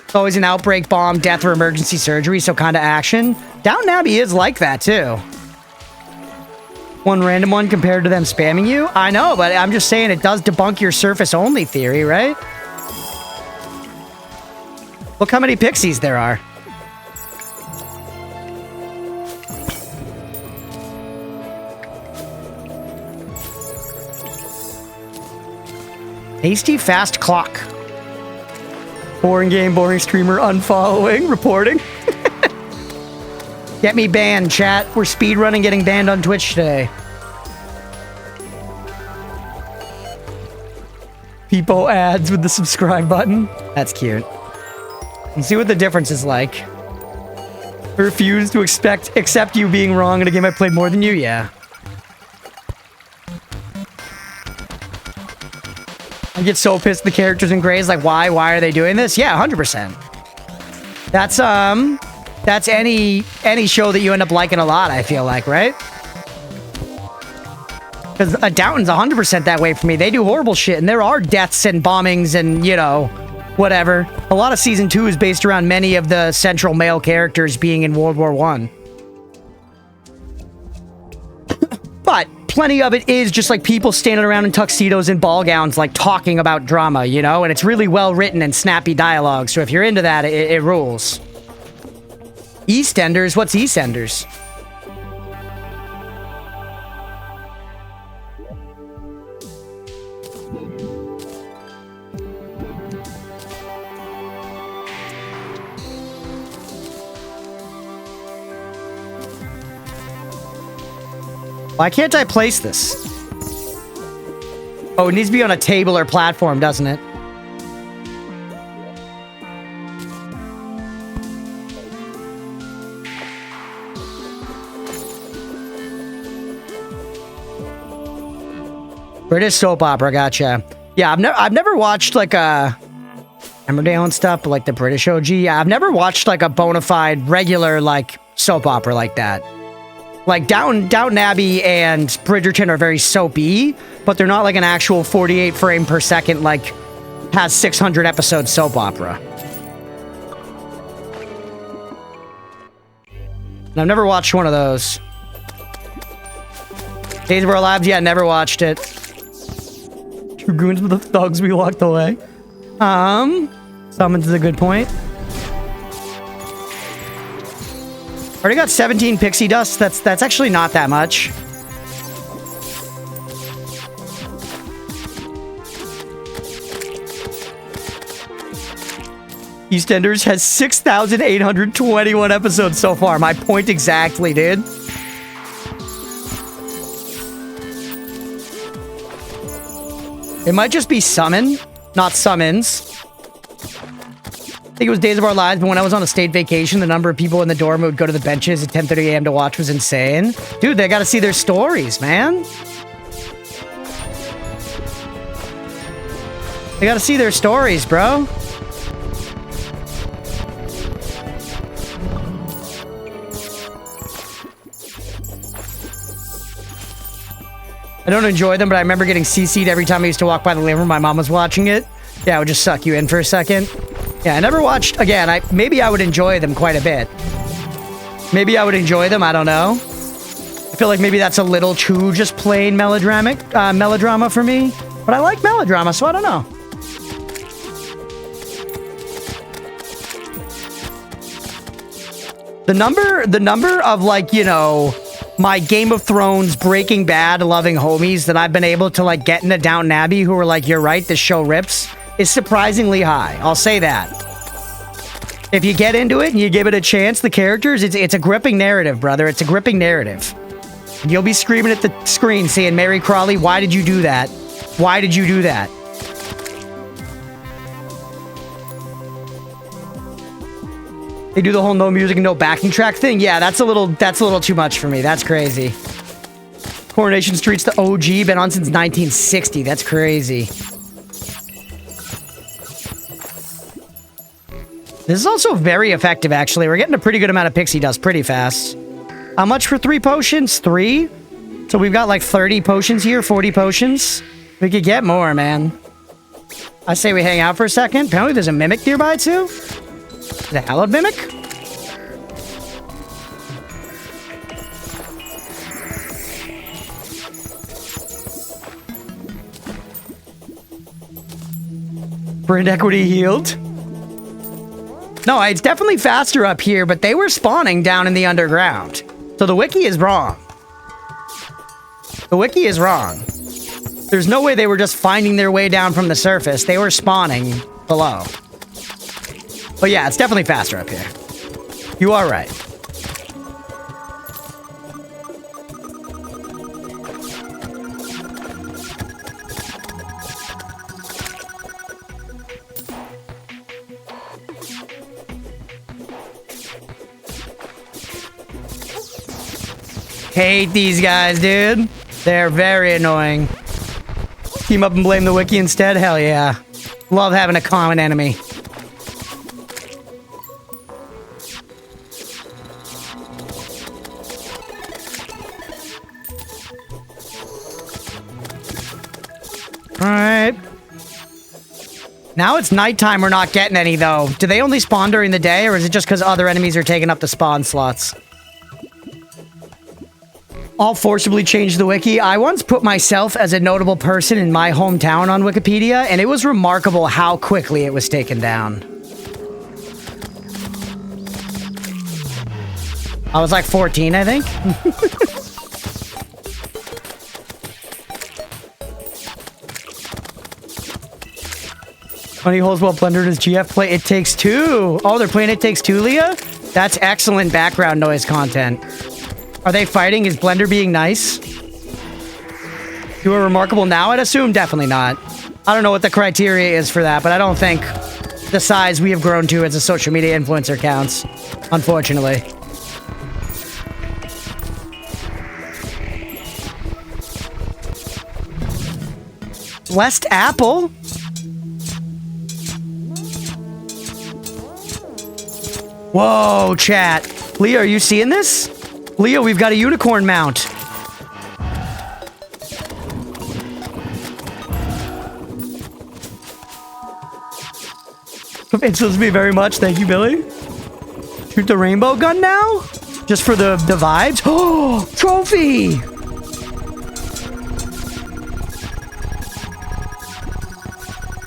It's always an outbreak, bomb, death, or emergency surgery, so kind of action. Downton Abbey is like that, too. One random one compared to them spamming you? I know, but I'm just saying it does debunk your surface-only theory, right? Look how many pixies there are. Hasty fast clock. Boring game, boring streamer, unfollowing, reporting. Get me banned, chat. We're speedrunning getting banned on Twitch today. Peepo ads with the subscribe button. That's cute. Let's see what the difference is like. I refuse to accept you being wrong in a game I played more than you, yeah. I get so pissed the characters in Grey's like, why are they doing this? Yeah, 100%. That's any show that you end up liking a lot, I feel like, right? Because Downton's 100% that way for me. They do horrible shit, and there are deaths and bombings and, you know, whatever. A lot of Season 2 is based around many of the central male characters being in World War I. But plenty of it is just like people standing around in tuxedos and ball gowns, like talking about drama, you know? And it's really well written and snappy dialogue. So if you're into that, it rules. EastEnders? What's EastEnders? Why can't I place this? Oh, it needs to be on a table or platform, doesn't it? British soap opera, gotcha. Yeah, I've never watched like a Emmerdale and stuff, but like the British OG. Yeah, I've never watched like a bona fide regular like soap opera like that. Like Downton Abbey and Bridgerton are very soapy, but they're not like an actual 48 frame per second like has 600 episode soap opera. And I've never watched one of those. Days of Our Lives, yeah, never watched it. Dragoons with the thugs we locked away. Summons is a good point. Already got 17 pixie dust. That's actually not that much. EastEnders has 6,821 episodes so far. My point exactly, dude. It might just be summon, not summons. I think it was Days of Our Lives, but when I was on a state vacation, the number of people in the dorm who would go to the benches at 10:30 a.m. to watch was insane. Dude, they gotta see their stories, man. They gotta see their stories, bro. I don't enjoy them, but I remember getting CC'd every time I used to walk by the living room. My mom was watching it. Yeah, it would just suck you in for a second. Yeah, I never watched... Again, maybe I would enjoy them quite a bit. Maybe I would enjoy them, I don't know. I feel like maybe that's a little too just plain melodrama for me. But I like melodrama, so I don't know. The number of, like, you know, my Game of Thrones, Breaking Bad loving homies that I've been able to, like, get into Downton Abbey who are like, you're right, this show rips, is surprisingly high. I'll say that. If you get into it and you give it a chance, the characters, it's a gripping narrative, brother. It's a gripping narrative. And you'll be screaming at the screen saying, Mary Crawley, why did you do that? Why did you do that? They do the whole no music and no backing track thing. Yeah, that's a little too much for me. That's crazy. Coronation Street's the OG, been on since 1960. That's crazy. This is also very effective, actually. We're getting a pretty good amount of pixie dust pretty fast. How much for 3 potions? 3? So we've got like 30 potions here, 40 potions. We could get more, man. I say we hang out for a second. Apparently there's a mimic nearby too. The hallowed mimic? Brand equity healed. No, it's definitely faster up here, but they were spawning down in the underground. So the wiki is wrong. The wiki is wrong. There's no way they were just finding their way down from the surface. They were spawning below. But yeah, it's definitely faster up here. You are right. Hate these guys, dude. They're very annoying. Team up and blame the wiki instead? Hell yeah. Love having a common enemy. Alright. Now it's nighttime, we're not getting any, though. Do they only spawn during the day, or is it just because other enemies are taking up the spawn slots? I'll forcibly change the wiki. I once put myself as a notable person in my hometown on Wikipedia, and it was remarkable how quickly it was taken down. I was like 14, I think. Funny holes well blundered as GF play It Takes Two. Oh, they're playing It Takes Two, Leah? That's excellent background noise content. Are they fighting? Is Blender being nice? You are remarkable now, I'd assume? Definitely not. I don't know what the criteria is for that, but I don't think the size we have grown to as a social media influencer counts, unfortunately. Blessed apple? Whoa, chat. Leo, are you seeing this? Leo, we've got a unicorn mount. It suits me very much. Thank you, Billy. Shoot the rainbow gun now? Just for the vibes? Oh, trophy!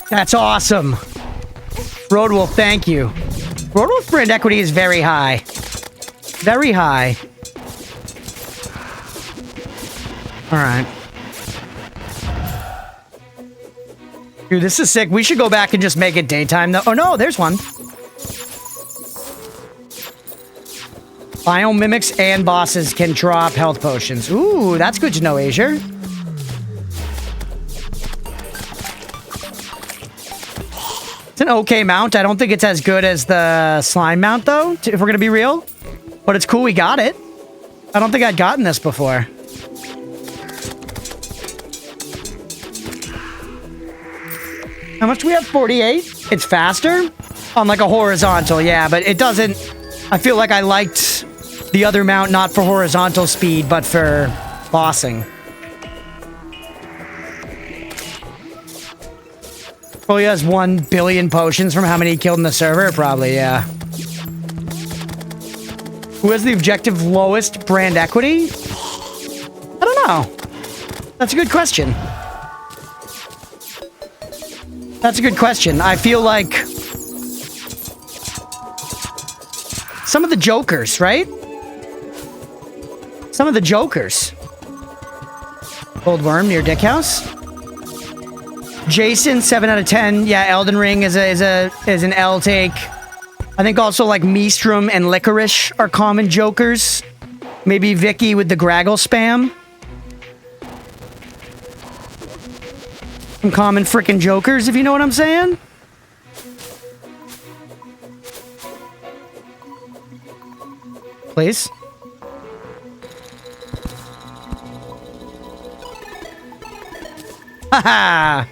That's awesome. Roadwolf, thank you. Roadwolf brand equity is very high. Very high. Alright. Dude, this is sick. We should go back and just make it daytime, though. Oh, no, there's one. Biome mimics and bosses can drop health potions. Ooh, that's good to know, Azure. It's an okay mount. I don't think it's as good as the slime mount, though, if we're going to be real. But it's cool we got it. I don't think I'd gotten this before. How much do we have? 48? It's faster? On like a horizontal, yeah, but it doesn't... I feel like I liked the other mount not for horizontal speed, but for bossing. Probably has 1 billion potions from how many he killed in the server? Probably, yeah. Who has the objective lowest brand equity? I don't know. That's a good question. That's a good question. I feel like some of the jokers, right? Some of the jokers. Gold worm near Dick House. Jason, 7 out of 10. Yeah, Elden Ring is an L take. I think also like Meestrum and Licorice are common jokers. Maybe Vicky with the Graggle spam. Some common frickin' jokers, if you know what I'm saying. Please. Haha!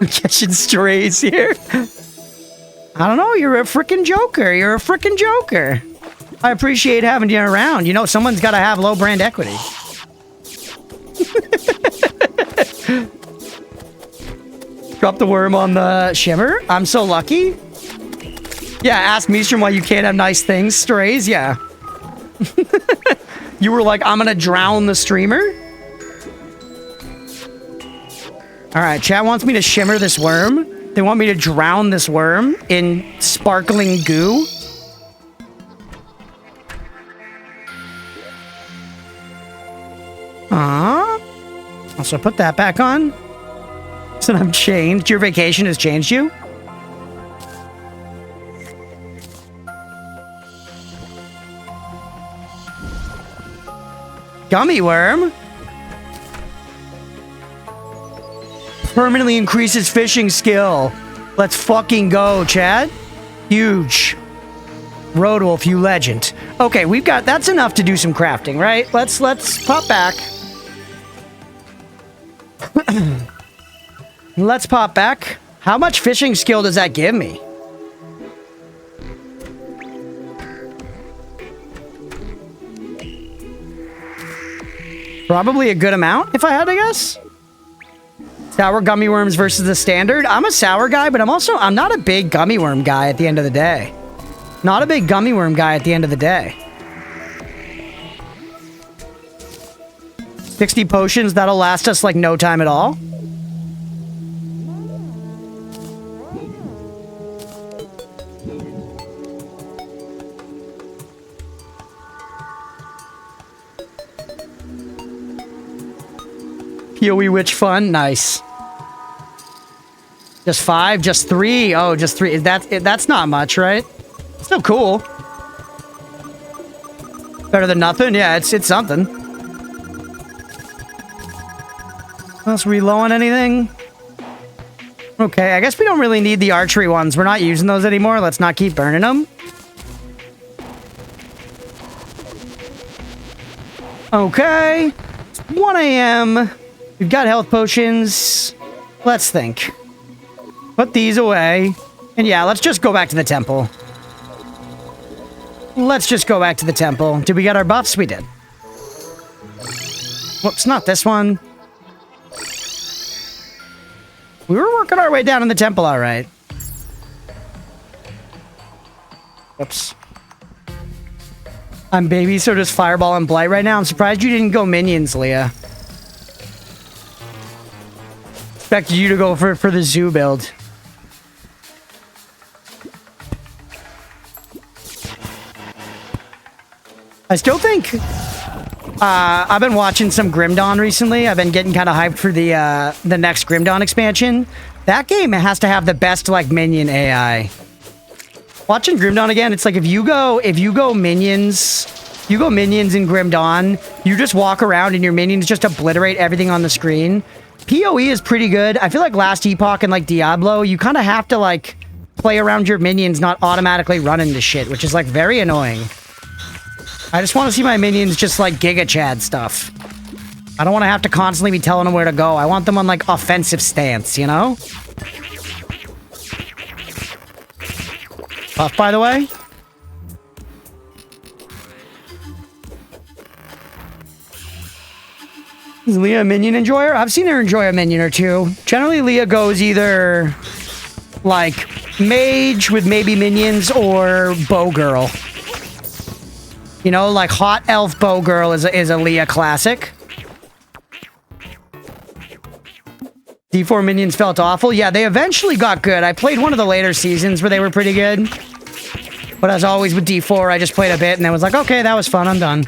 I'm catching strays here. I don't know, you're a frickin' joker. You're a frickin' joker. I appreciate having you around. You know, someone's got to have low brand equity. Drop the worm on the shimmer. I'm so lucky. Yeah, ask Meestrom why you can't have nice things. Strays, yeah. You were like, I'm gonna drown the streamer? Alright, chat wants me to shimmer this worm. They want me to drown this worm in sparkling goo. Also put that back on. So I'm changed. Your vacation has changed you? Gummy worm? Permanently increases fishing skill. Let's fucking go, Chad. Huge. Roadwolf, you legend. Okay, we've got... That's enough to do some crafting, right? Let's pop back. Let's pop back. How much fishing skill does that give me? Probably a good amount, if I had to guess. Sour gummy worms versus the standard. I'm a sour guy, but I'm not a big gummy worm guy at the end of the day. Not a big gummy worm guy at the end of the day. 60 potions, that'll last us like no time at all. PoE witch fun, nice. Just 5, just 3. Oh, just 3. That's not much, right? Still cool. Better than nothing. Yeah, it's something. Else we low on anything? Okay, I guess we don't really need the archery ones. We're not using those anymore. Let's not keep burning them. Okay. It's 1 a.m. We've got health potions. Let's think. Put these away. And yeah, let's just go back to the temple. Let's just go back to the temple. Did we get our buffs? We did. Whoops, not this one. We were working our way down in the temple, all right. Whoops. I'm baby, so does Fireball and Blight right now. I'm surprised you didn't go minions, Leah. Expected you to go for the zoo build. I still think I've been watching some Grim Dawn recently. I've been getting kind of hyped for the next Grim Dawn expansion. That game has to have the best like minion AI. Watching Grim Dawn again, it's like if you go minions in Grim Dawn, you just walk around and your minions just obliterate everything on the screen. PoE is pretty good. I feel like Last Epoch and like Diablo, you kind of have to like play around your minions not automatically run into shit, which is like very annoying. I just want to see my minions just like Giga Chad stuff. I don't want to have to constantly be telling them where to go. I want them on like offensive stance, you know? Buff, by the way. Is Leah a minion enjoyer? I've seen her enjoy a minion or two. Generally, Leah goes either like mage with maybe minions or bow girl. You know, like hot elf bow girl is a Leah classic. D4 minions felt awful. Yeah, they eventually got good. I played one of the later seasons where they were pretty good. But as always with D4, I just played a bit and I was like, okay, that was fun. I'm done.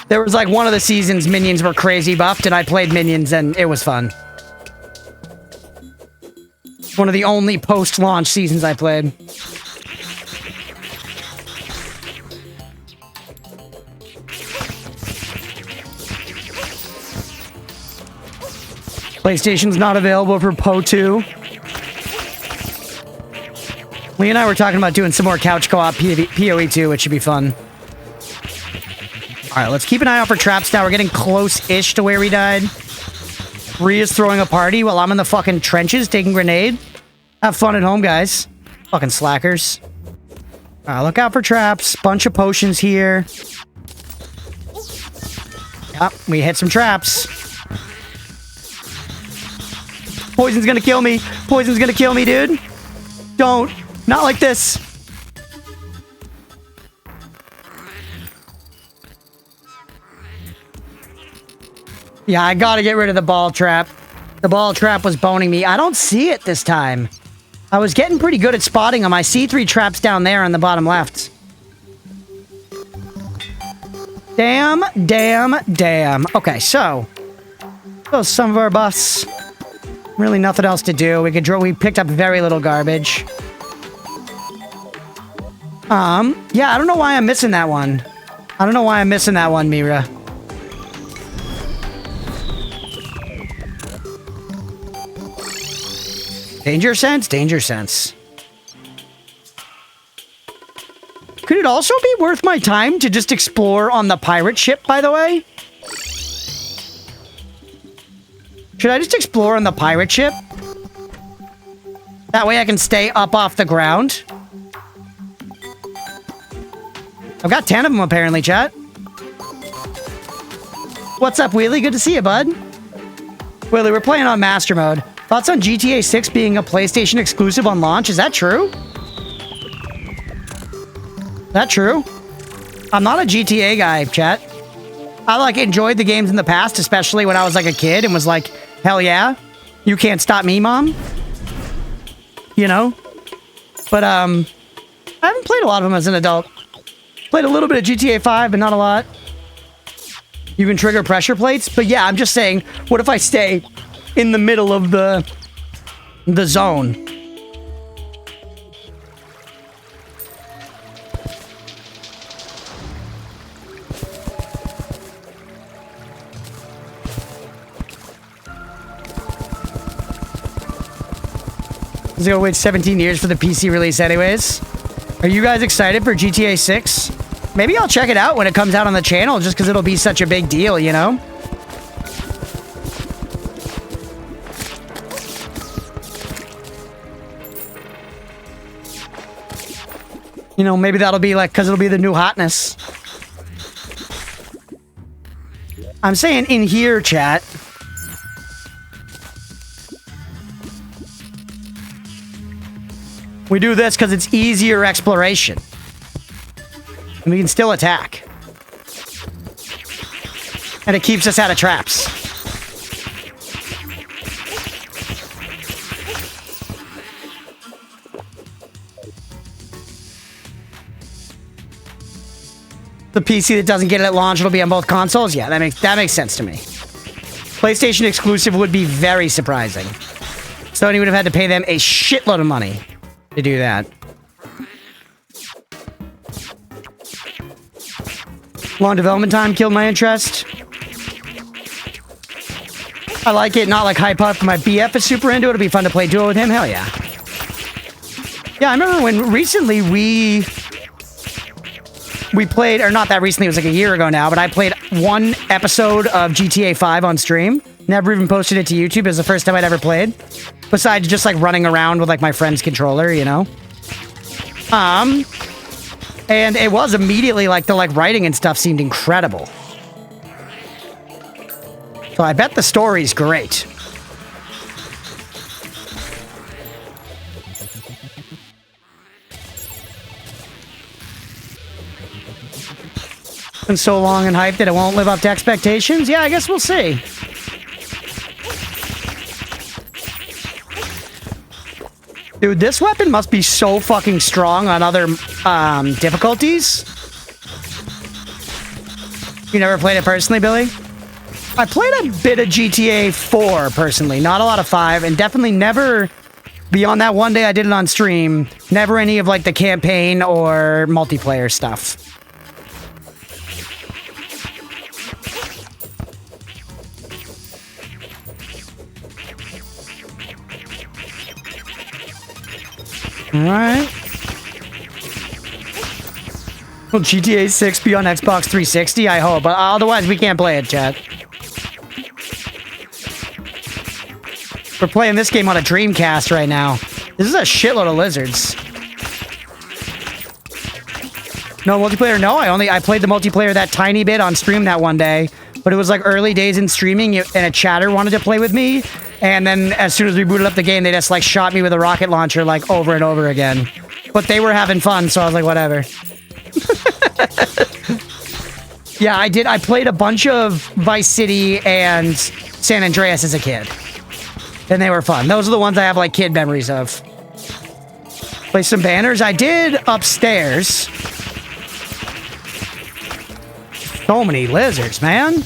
There was like one of the seasons minions were crazy buffed and I played minions and it was fun. One of the only post-launch seasons I played. PlayStation's not available for PoE 2. Lee and I were talking about doing some more couch co-op PoE 2, which should be fun. Alright, let's keep an eye out for traps now. We're getting close-ish to where we died. Rhea's throwing a party while I'm in the fucking trenches taking grenade. Have fun at home, guys. Fucking slackers. Look out for traps. Bunch of potions here. Yep, we hit some traps. Poison's gonna kill me. Poison's gonna kill me, dude. Don't. Not like this. Yeah, I gotta get rid of the ball trap. The ball trap was boning me. I don't see it this time. I was getting pretty good at spotting them. I see 3 traps down there on the bottom left. Damn, damn, damn. Okay, so some of our buffs. Really nothing else to do. We picked up very little garbage. Yeah, I don't know why I'm missing that one. I don't know why I'm missing that one, Mira. Danger sense? Danger sense. Could it also be worth my time to just explore on the pirate ship, by the way? Should I just explore on the pirate ship? That way I can stay up off the ground. I've got 10 of them apparently, chat. What's up, Wheelie? Good to see you, bud. Wheelie, we're playing on Master Mode. Thoughts on GTA 6 being a PlayStation exclusive on launch? Is that true? That true? I'm not a GTA guy, chat. I enjoyed the games in the past, especially when I was a kid and was like, hell yeah, you can't stop me, mom. You know? But I haven't played a lot of them as an adult. Played a little bit of GTA 5, but not a lot. You can trigger pressure plates, but yeah, I'm just saying, what if I stay in the middle of the zone? It's gonna wait 17 years for the PC release anyways. Are you guys excited for GTA 6? Maybe I'll check it out when it comes out on the channel just because it'll be such a big deal, you know? You know, maybe that'll be because it'll be the new hotness. I'm saying in here, chat. We do this because it's easier exploration. And we can still attack. And it keeps us out of traps. The PC that doesn't get it at launch, it'll be on both consoles? Yeah, that makes sense to me. PlayStation exclusive would be very surprising. Sony would have had to pay them a shitload of money to do that. Long development time killed my interest. I like it, not like Hype Up. My BF is super into it. It'll be fun to play duo with him. Hell yeah. Yeah, I remember when recently we played, or not that recently, it was a year ago now, but I played one episode of GTA 5 on stream. Never even posted it to YouTube. It was the first time I'd ever played. Besides just running around with my friend's controller, you know? And it was immediately the writing and stuff seemed incredible. So I bet the story's great. Been so long and hyped that it won't live up to expectations? Yeah, I guess we'll see. Dude, this weapon must be so fucking strong on other difficulties. You never played it personally, Billy? I played a bit of GTA 4 personally, not a lot of 5, and definitely never, beyond that one day I did it on stream, never any of the campaign or multiplayer stuff. Alright. Will GTA 6 be on Xbox 360? I hope, but otherwise we can't play it, chat. We're playing this game on a Dreamcast right now. This is a shitload of lizards. No multiplayer? No, I played the multiplayer that tiny bit on stream that one day. But it was like early days in streaming, and a chatter wanted to play with me. And then as soon as we booted up the game, they just like shot me with a rocket launcher like over and over again. But they were having fun, so I was like, whatever. Yeah, I did. I played a bunch of Vice City and San Andreas as a kid. And they were fun. Those are the ones I have like kid memories of. Play some banners. I did upstairs. So many lizards, man.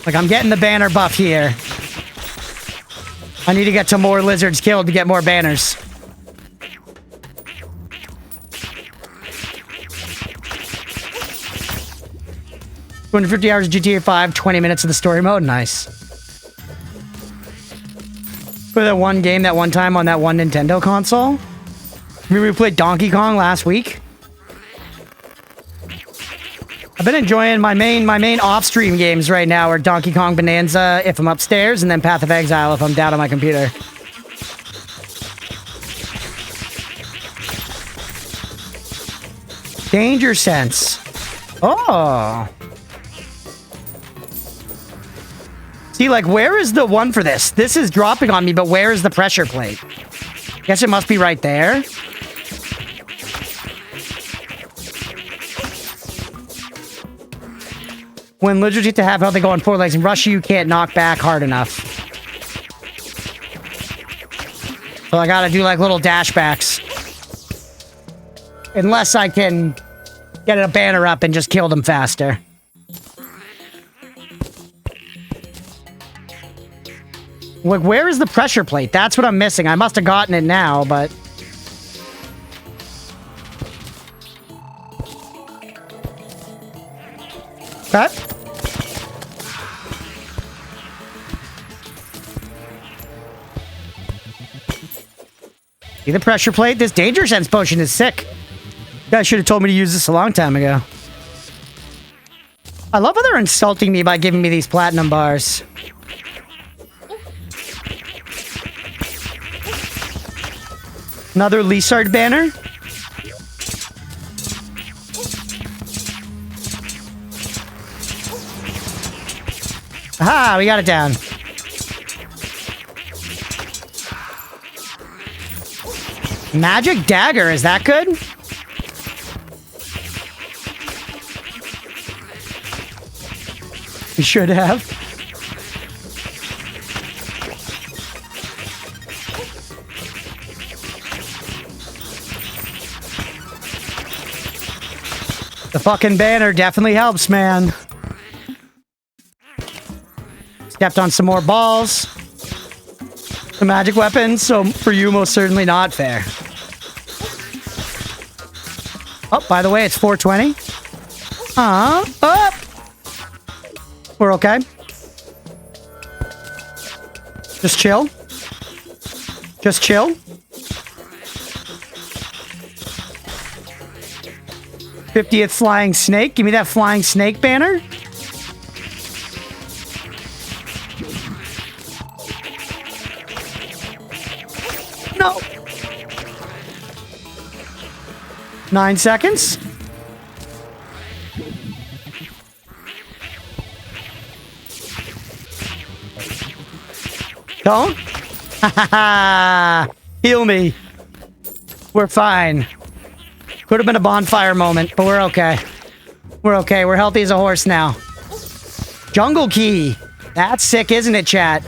Like, I'm getting the banner buff here. I need to get some more lizards killed to get more banners. $250 hours of GTA 5, 20 minutes of the story mode. Nice. For that one game that one time on that one Nintendo console. Remember we played Donkey Kong last week? I've been enjoying my main off-stream games right now are Donkey Kong Bonanza if I'm upstairs, and then Path of Exile if I'm down on my computer. Danger Sense. Oh. See, like, where is the one for this? This is dropping on me, but where is the pressure plate? Guess it must be right there. When lizards get to have how they go on four legs and rush you can't knock back hard enough. So I gotta do like little dashbacks. Unless I can get a banner up and just kill them faster. Like, where is the pressure plate? That's what I'm missing. I must have gotten it now, but... Okay. See the pressure plate? This Danger Sense potion is sick. You guys should have told me to use this a long time ago. I love how they're insulting me by giving me these platinum bars. Another Lizard banner. Aha, we got it down. Magic dagger, is that good? We should have. The fucking banner definitely helps, man. Stepped on some more balls. The magic weapon, so for you, most certainly not fair. Oh, by the way, it's 420. Up. We're okay. Just chill. Just chill. 50th flying snake. Give me that flying snake banner. No. 9 seconds. Don't. Heal me. We're fine. Could have been a bonfire moment, but we're okay. We're okay. We're healthy as a horse now. Jungle key. That's sick, isn't it, chat?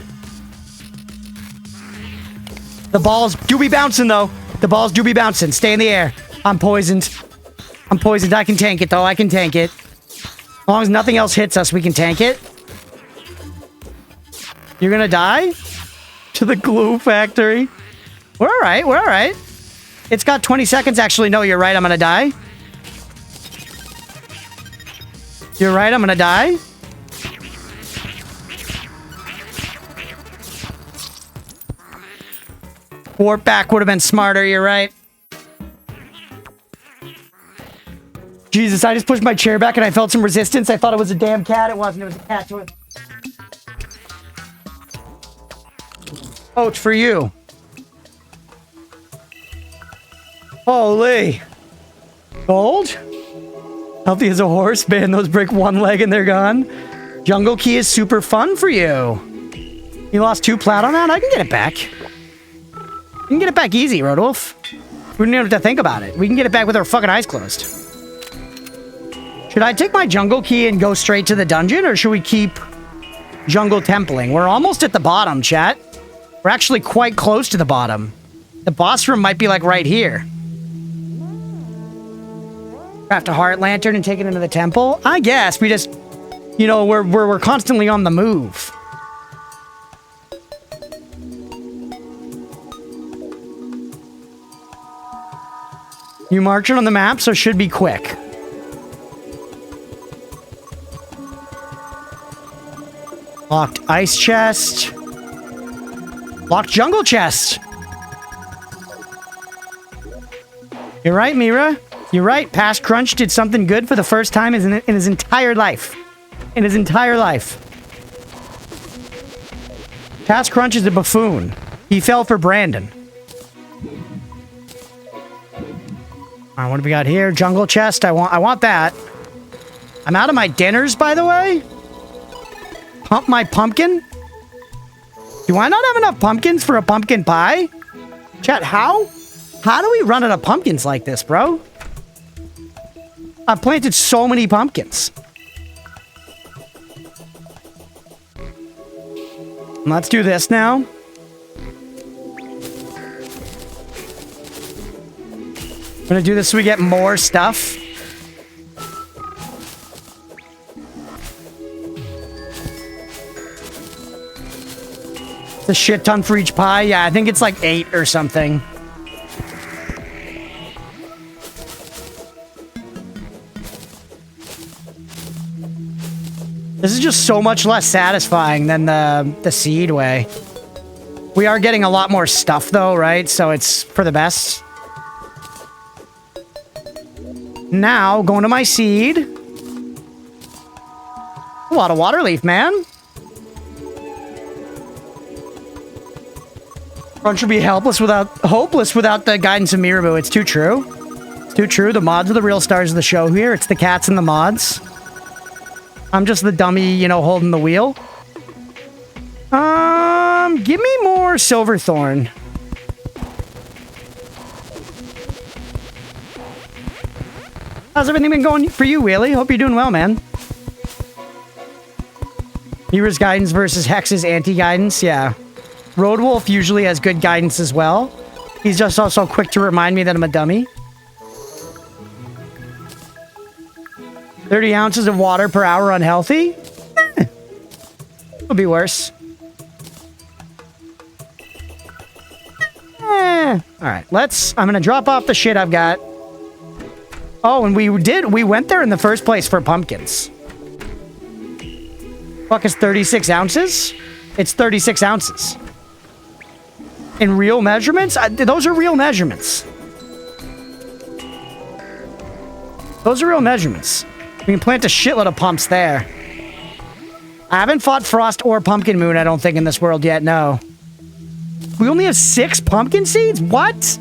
The balls do be bouncing, though. The balls do be bouncing. Stay in the air. I'm poisoned. I'm poisoned. I can tank it, though. I can tank it. As long as nothing else hits us, we can tank it. You're gonna die? To the glue factory. We're all right. We're all right. It's got 20 seconds. Actually, no, you're right. I'm gonna die. You're right. I'm gonna die. Warp back would have been smarter. You're right. Jesus, I just pushed my chair back and I felt some resistance. I thought it was a damn cat. It wasn't. It was a cat to it. Oh, it's for you. Holy. Gold? Healthy as a horse, ban those break one leg and they're gone. Jungle key is super fun for you. You lost 2 plat on that? I can get it back. You can get it back easy, Rodolph. We don't even have to think about it. We can get it back with our fucking eyes closed. Should I take my jungle key and go straight to the dungeon, or should we keep jungle templing? We're almost at the bottom, chat. We're actually quite close to the bottom. The boss room might be like right here. Craft a heart lantern and take it into the temple? I guess we just, you know, we're constantly on the move. You march it on the map, so it should be quick. Locked ice chest. Locked jungle chest. You're right, Mira. You're right. Past Crunch did something good for the first time in his entire life. In his entire life. Past Crunch is a buffoon. He fell for Brandon. Alright, what do we got here? Jungle chest. I want that. I'm out of my dinners, by the way. Pump my pumpkin. Do I not have enough pumpkins for a pumpkin pie? Chat, how do we run out of pumpkins like this, bro? I've planted so many pumpkins. Let's do this now. I'm gonna do this so we get more stuff. It's a shit ton for each pie. Yeah, I think it's like 8 or something. This is just so much less satisfying than the seed way. We are getting a lot more stuff though, right? So it's for the best. Now, going to my seed. A lot of water leaf, man. Crunch would be hopeless without the guidance of Mirabu. It's too true. It's too true. The mods are the real stars of the show here. It's the cats and the mods. I'm just the dummy, you know, holding the wheel. Give me more Silverthorn. How's everything been going for you, Wheelie? Hope you're doing well, man. Mira's guidance versus Hex's anti-guidance, yeah. Roadwolf usually has good guidance as well. He's just also quick to remind me that I'm a dummy. 30 ounces of water per hour unhealthy? Would be worse. Alright, I'm gonna drop off the shit I've got. Oh, and we went there in the first place for pumpkins. Fuck, is 36 ounces? It's 36 ounces. In real measurements? Those are real measurements. Those are real measurements. We can plant a shitload of pumps there. I haven't fought Frost or Pumpkin Moon, I don't think, in this world yet, no. We only have 6 pumpkin seeds? What?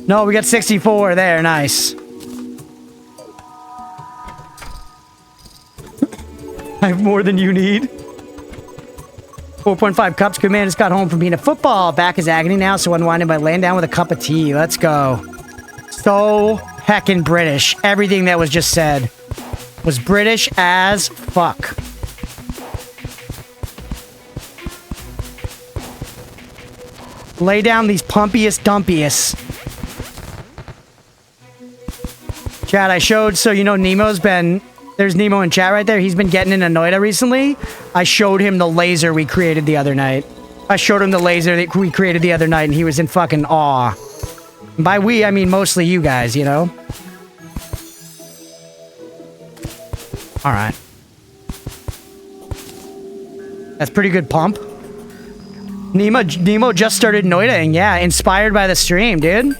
No, we got 64 there. Nice. I have more than you need. 4.5 cups. Good man just got home from being at football. Back is agony now, so unwinding by laying down with a cup of tea. Let's go. So heckin' British. Everything that was just said was British as fuck. Lay down these pumpiest dumpiest. Chat, I showed, so you know Nemo's been... There's Nemo in chat right there. He's been getting in Anoida recently. I showed him the laser we created the other night. I showed him the laser that we created the other night, and he was in fucking awe. And by we, I mean mostly you guys, you know? Alright. That's pretty good pump. Nemo just started Noidaing. Yeah, inspired by the stream, dude.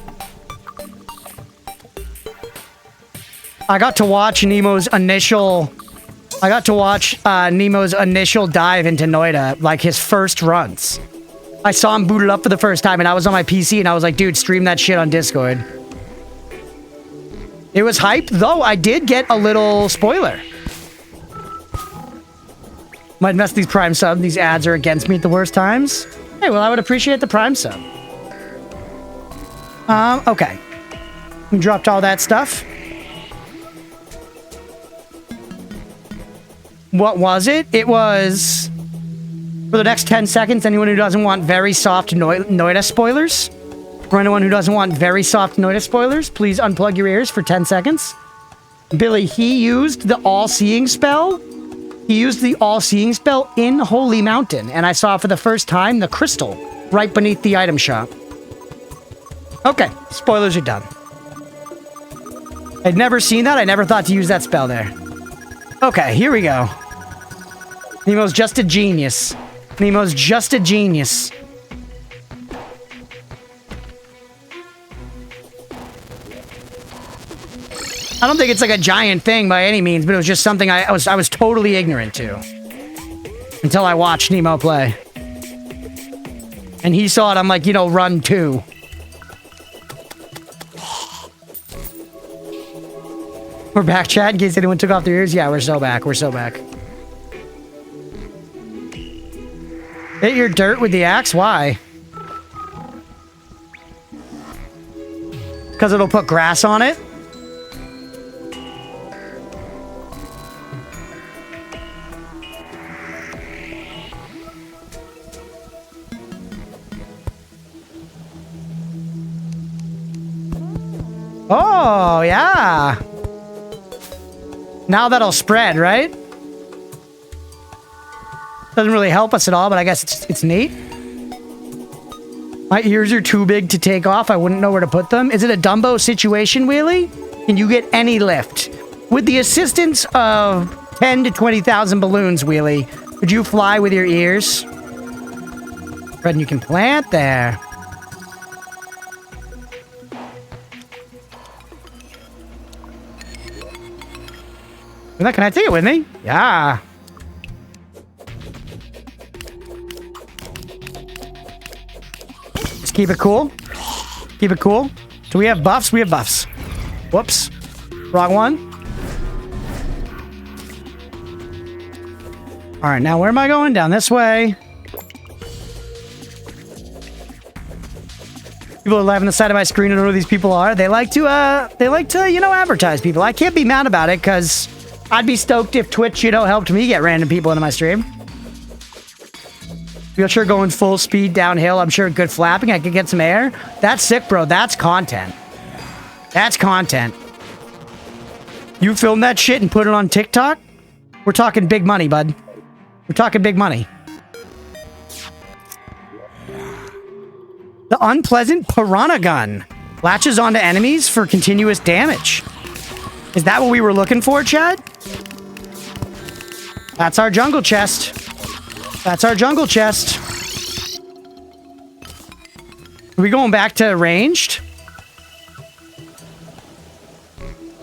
I got to watch Nemo's initial I got to watch Nemo's initial dive into Noida, like his first runs. I saw him boot it up for the first time, and I was on my PC, and I was like, dude, stream that shit on Discord. It was hype, though I did get a little spoiler. Might mess these Prime sub. These ads are against me at the worst times. Hey, well, I would appreciate the Prime sub. Okay. We dropped all that stuff. What was it? It was... For the next 10 seconds, anyone who doesn't want very soft Noida spoilers... For anyone who doesn't want very soft Noida spoilers, please unplug your ears for 10 seconds. Billy, he used the all-seeing spell. He used the all-seeing spell in Holy Mountain, and I saw for the first time the crystal right beneath the item shop. Okay, spoilers are done. I'd never seen that. I never thought to use that spell there. Okay, here we go. Nemo's just a genius. Nemo's just a genius. I don't think it's like a giant thing by any means, but it was just something I was totally ignorant to. Until I watched Nemo play. And he saw it, I'm like, you know, run 2. We're back, chat, in case anyone took off their ears. Yeah, we're so back. We're so back. Hit your dirt with the axe? Why? Because it'll put grass on it? Oh, yeah. Now that'll spread, right? Doesn't really help us at all, but I guess it's neat. My ears are too big to take off. I wouldn't know where to put them. Is it a Dumbo situation, Wheelie? Can you get any lift? With the assistance of 10 to 20,000 balloons, Wheelie, could you fly with your ears? Fred, you can plant there. Can I take it with me? Yeah. Just keep it cool. Keep it cool. Do we have buffs? We have buffs. Whoops. Wrong one. All right, now where am I going? Down this way. People are live on the side of my screen. I don't know who these people are. They like to, you know, advertise people. I can't be mad about it because I'd be stoked if Twitch, you know, helped me get random people into my stream. You're sure going full speed downhill. I'm sure good flapping. I could get some air. That's sick, bro. That's content. That's content. You film that shit and put it on TikTok? We're talking big money, bud. We're talking big money. The unpleasant piranha gun latches onto enemies for continuous damage. Is that what we were looking for, Chad? That's our jungle chest. That's our jungle chest. Are we going back to ranged?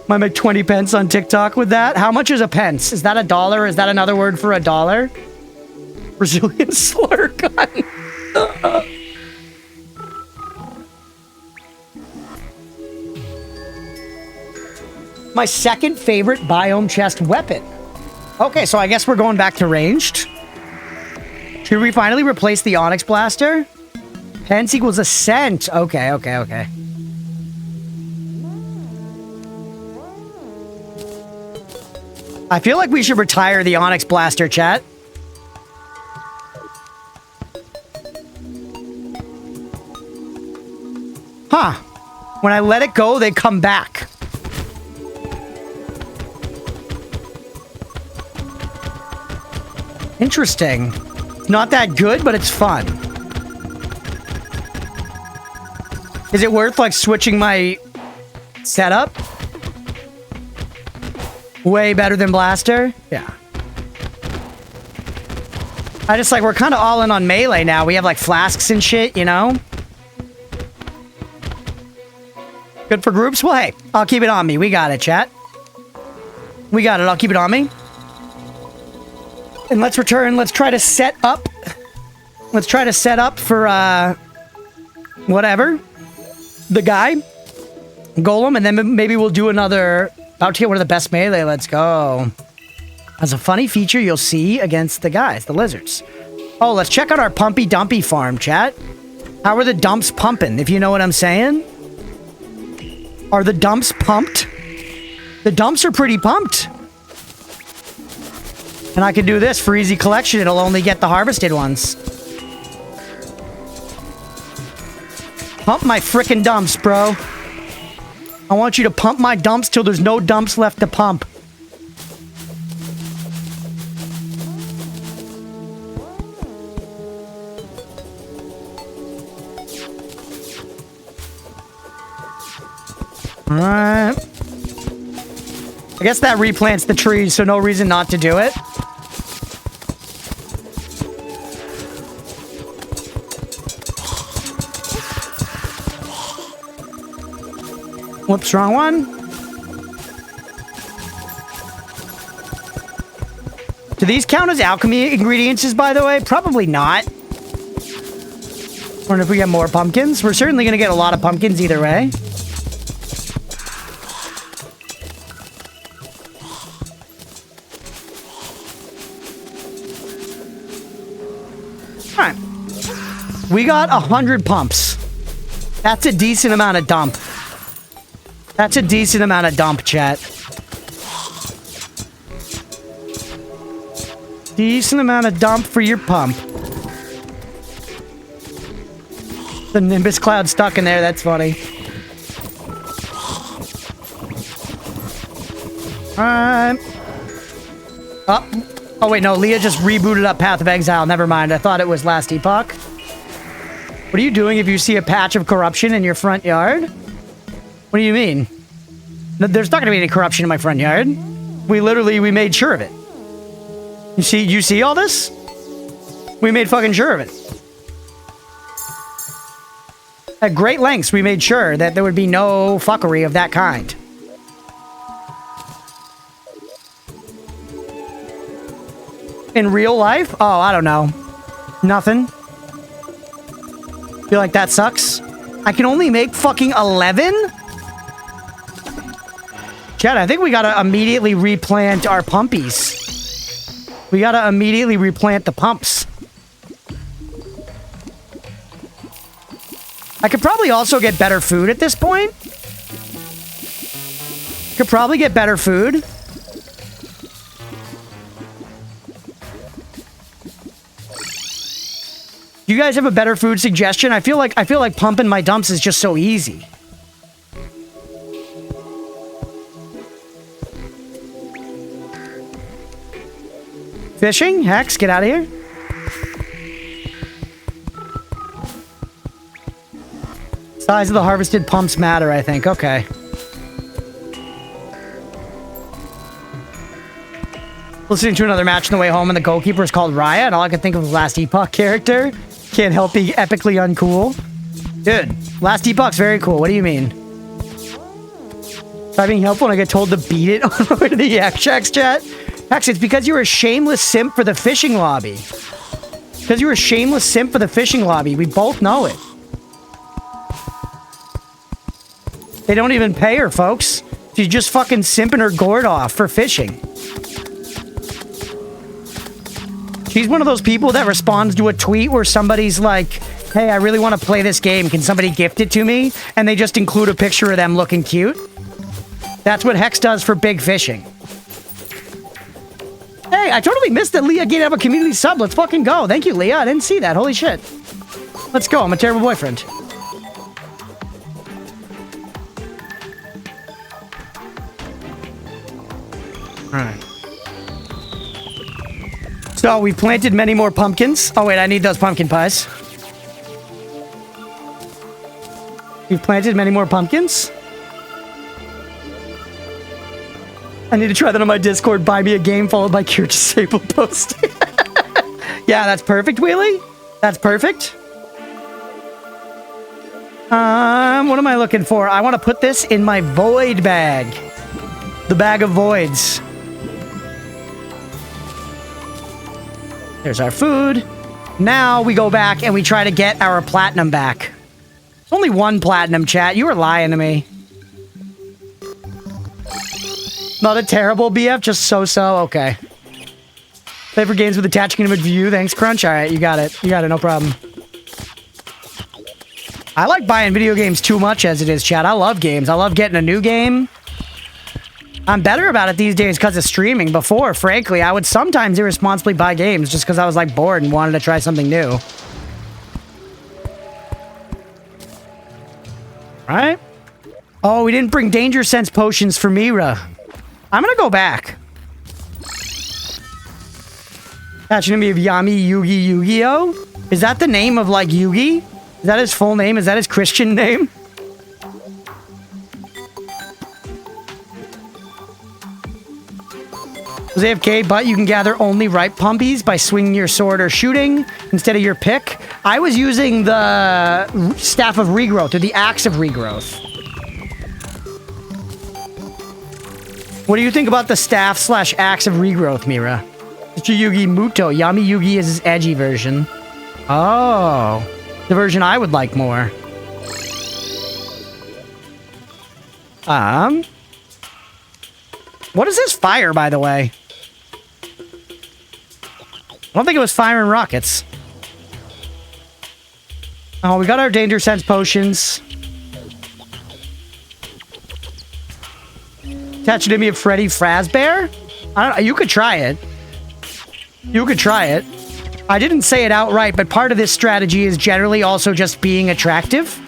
Might make 20 pence on TikTok with that. How much is a pence? Is that $1? Is that another word for $1? Brazilian slaughter gun. My second favorite biome chest weapon. Okay, so I guess we're going back to ranged. Should we finally replace the Onyx Blaster? Pence equals a cent. Okay. I feel like we should retire the Onyx Blaster, chat. Huh. When I let it go, they come back. Interesting. Not that good, but it's fun. Is it worth, like, switching my setup? Way better than Blaster? Yeah. I just, like, we're kind of all in on melee now. We have, like, flasks and shit, you know? Good for groups? Well, hey, I'll keep it on me. We got it, chat. We got it. I'll keep it on me. And let's return. Let's try to set up. Let's try to set up for, whatever. The guy. Golem. And then maybe we'll do another... About to get one of the best melee. Let's go. As a funny feature you'll see against the guys, the lizards. Oh, let's check out our pumpy dumpy farm, chat. How are the dumps pumping, if you know what I'm saying? Are the dumps pumped? The dumps are pretty pumped. And I can do this for easy collection. It'll only get the harvested ones. Pump my frickin' dumps, bro. I want you to pump my dumps till there's no dumps left to pump. Alright. I guess that replants the trees, so no reason not to do it. Whoops, wrong one. Do these count as alchemy ingredients, by the way? Probably not. Or if we get more pumpkins. We're certainly going to get a lot of pumpkins either way. Alright. We got 100 pumps. That's a decent amount of dump. That's a decent amount of dump, chat. Decent amount of dump for your pump. The Nimbus cloud stuck in there, that's funny. Oh, wait, no, Leah just rebooted up Path of Exile. Never mind, I thought it was Last Epoch. What are you doing if you see a patch of corruption in your front yard? What do you mean? There's not going to be any corruption in my front yard. We made sure of it. You see all this? We made fucking sure of it. At great lengths, we made sure that there would be no fuckery of that kind. In real life? Oh, I don't know. Nothing. Feel like that sucks? I can only make fucking 11? Chad, I think we gotta immediately replant our pumpies. We gotta immediately replant the pumps. I could probably also get better food at this point. Could probably get better food. Do you guys have a better food suggestion? I feel like pumping my dumps is just so easy. Fishing? Hex, get out of here. Size of the harvested pumps matter, I think. Okay. Listening to another match on the way home, and the goalkeeper is called Raya, and all I can think of was Last Epoch character. Can't help being epically uncool. Dude, Last Epoch's very cool. What do you mean? By being helpful and I get told to beat it on the way to the Yak Shacks chat? Hex, it's because you're a shameless simp for the fishing lobby. Because you're a shameless simp for the fishing lobby. We both know it. They don't even pay her, folks. She's just fucking simping her gourd off for fishing. She's one of those people that responds to a tweet where somebody's like, hey, I really want to play this game. Can somebody gift it to me? And they just include a picture of them looking cute. That's what Hex does for big fishing. Hey, I totally missed that Leah gave up a community sub. Let's fucking go. Thank you, Leah. I didn't see that. Holy shit. Let's go. I'm a terrible boyfriend. Alright. So, we've planted many more pumpkins. Oh, wait, I need those pumpkin pies. We've planted many more pumpkins. I need to try that on my Discord. Buy me a game followed by cure disabled post. Yeah, that's perfect, Wheelie. That's perfect. What am I looking for? I want to put this in my void bag. The bag of voids. There's our food. Now we go back and we try to get our platinum back. It's only one platinum, chat. You were lying to me. Not a terrible BF, just so-so. Okay. Favorite games with attached kingdom view. Thanks, Crunch. All right, you got it. You got it, no problem. I like buying video games too much as it is, chat. I love games. I love getting a new game. I'm better about it these days because of streaming. Before, frankly, I would sometimes irresponsibly buy games just because I was like bored and wanted to try something new. Right? Oh, we didn't bring Danger Sense potions for Mira. I'm gonna go back. Catching me of Yami Yugi Yu-Gi-Oh? Is that the name of like Yugi? Is that his full name? Is that his Christian name? Was AFK, but you can gather only ripe pumpies by swinging your sword or shooting instead of your pick. I was using the Staff of Regrowth, or the Axe of Regrowth. What do you think about the Staff / Axe of Regrowth, Mira? Mr. Yugi Muto. Yami Yugi is his edgy version. Oh. The version I would like more. What is this fire, by the way? I don't think it was firing rockets. Oh, we got our Danger Sense potions. Attached to me of Freddy Fazbear? I don't know. You could try it. You could try it. I didn't say it outright, but part of this strategy is generally also just being attractive.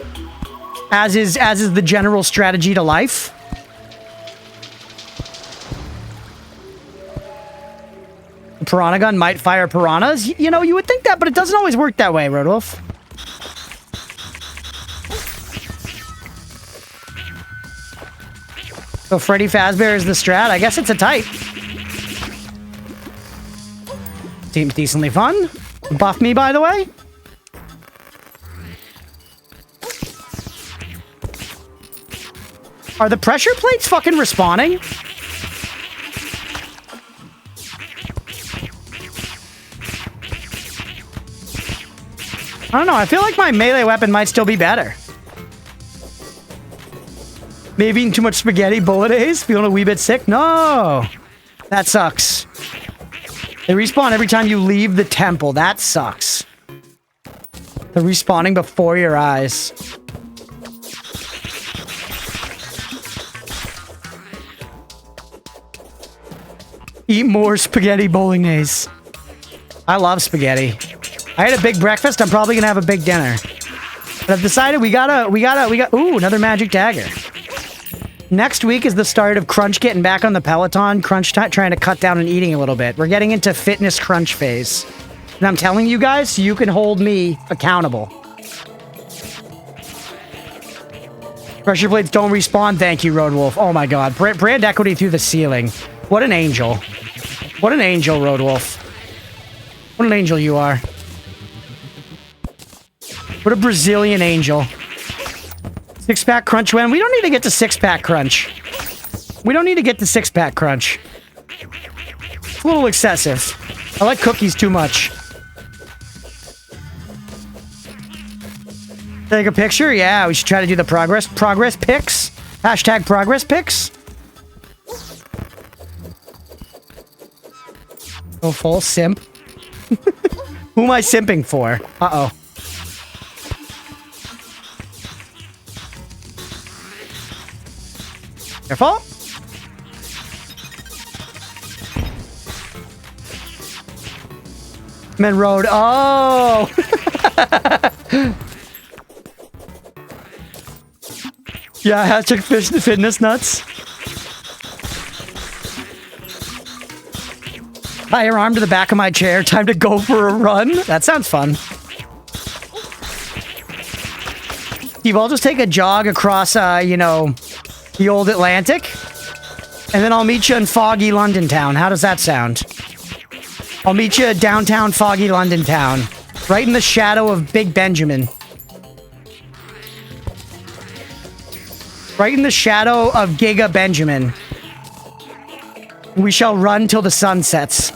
As is the general strategy to life. Piranha gun might fire piranhas. You know, you would think that, but it doesn't always work that way, Rodolph. So Freddy Fazbear is the strat. I guess it's a type. Seems decently fun. Buff me, by the way. Are the pressure plates fucking respawning? I don't know. I feel like my melee weapon might still be better. Maybe eating too much spaghetti bolognese? Feeling a wee bit sick? No! That sucks. They respawn every time you leave the temple. That sucks. They're respawning before your eyes. Eat more spaghetti bolognese. I love spaghetti. I had a big breakfast. I'm probably gonna have a big dinner. But I've decided we got, ooh, another magic dagger. Next week is the start of Crunch getting back on the Peloton. Crunch trying to cut down and eating a little bit. We're getting into fitness Crunch phase. And I'm telling you guys, so you can hold me accountable. Pressure plates don't respawn. Thank you, Roadwolf. Oh my god. Brand equity through the ceiling. What an angel. What an angel, Roadwolf. What an angel you are. What a Brazilian angel. Six-pack crunch when? We don't need to get to six-pack crunch. We don't need to get to six-pack crunch. It's a little excessive. I like cookies too much. Take a picture? Yeah, we should try to do the progress pics. Hashtag progress pics. Oh, full simp. Who am I simping for? Uh-oh. Careful. Men Road. Oh! Yeah, hashtag fitness nuts. Tie your arm to the back of my chair. Time to go for a run. That sounds fun. Steve, I'll just take a jog across, you know, the old Atlantic. And then I'll meet you in foggy London town. How does that sound? I'll meet you at downtown foggy London town. Right in the shadow of Big Benjamin. Right in the shadow of Giga Benjamin. We shall run till the sun sets.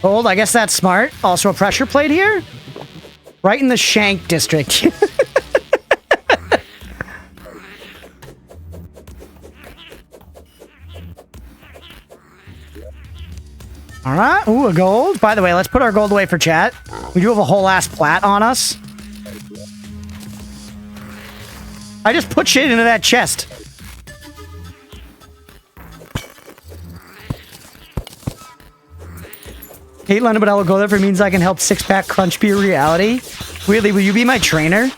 Gold, I guess that's smart. Also a pressure plate here. Right in the shank district. All right. Ooh, a gold. By the way, let's put our gold away for chat. We do have a whole ass plat on us. I just put shit into that chest. Hate London, but I will go there if it means I can help six-pack crunch be a reality. Weirdly, will you be my trainer?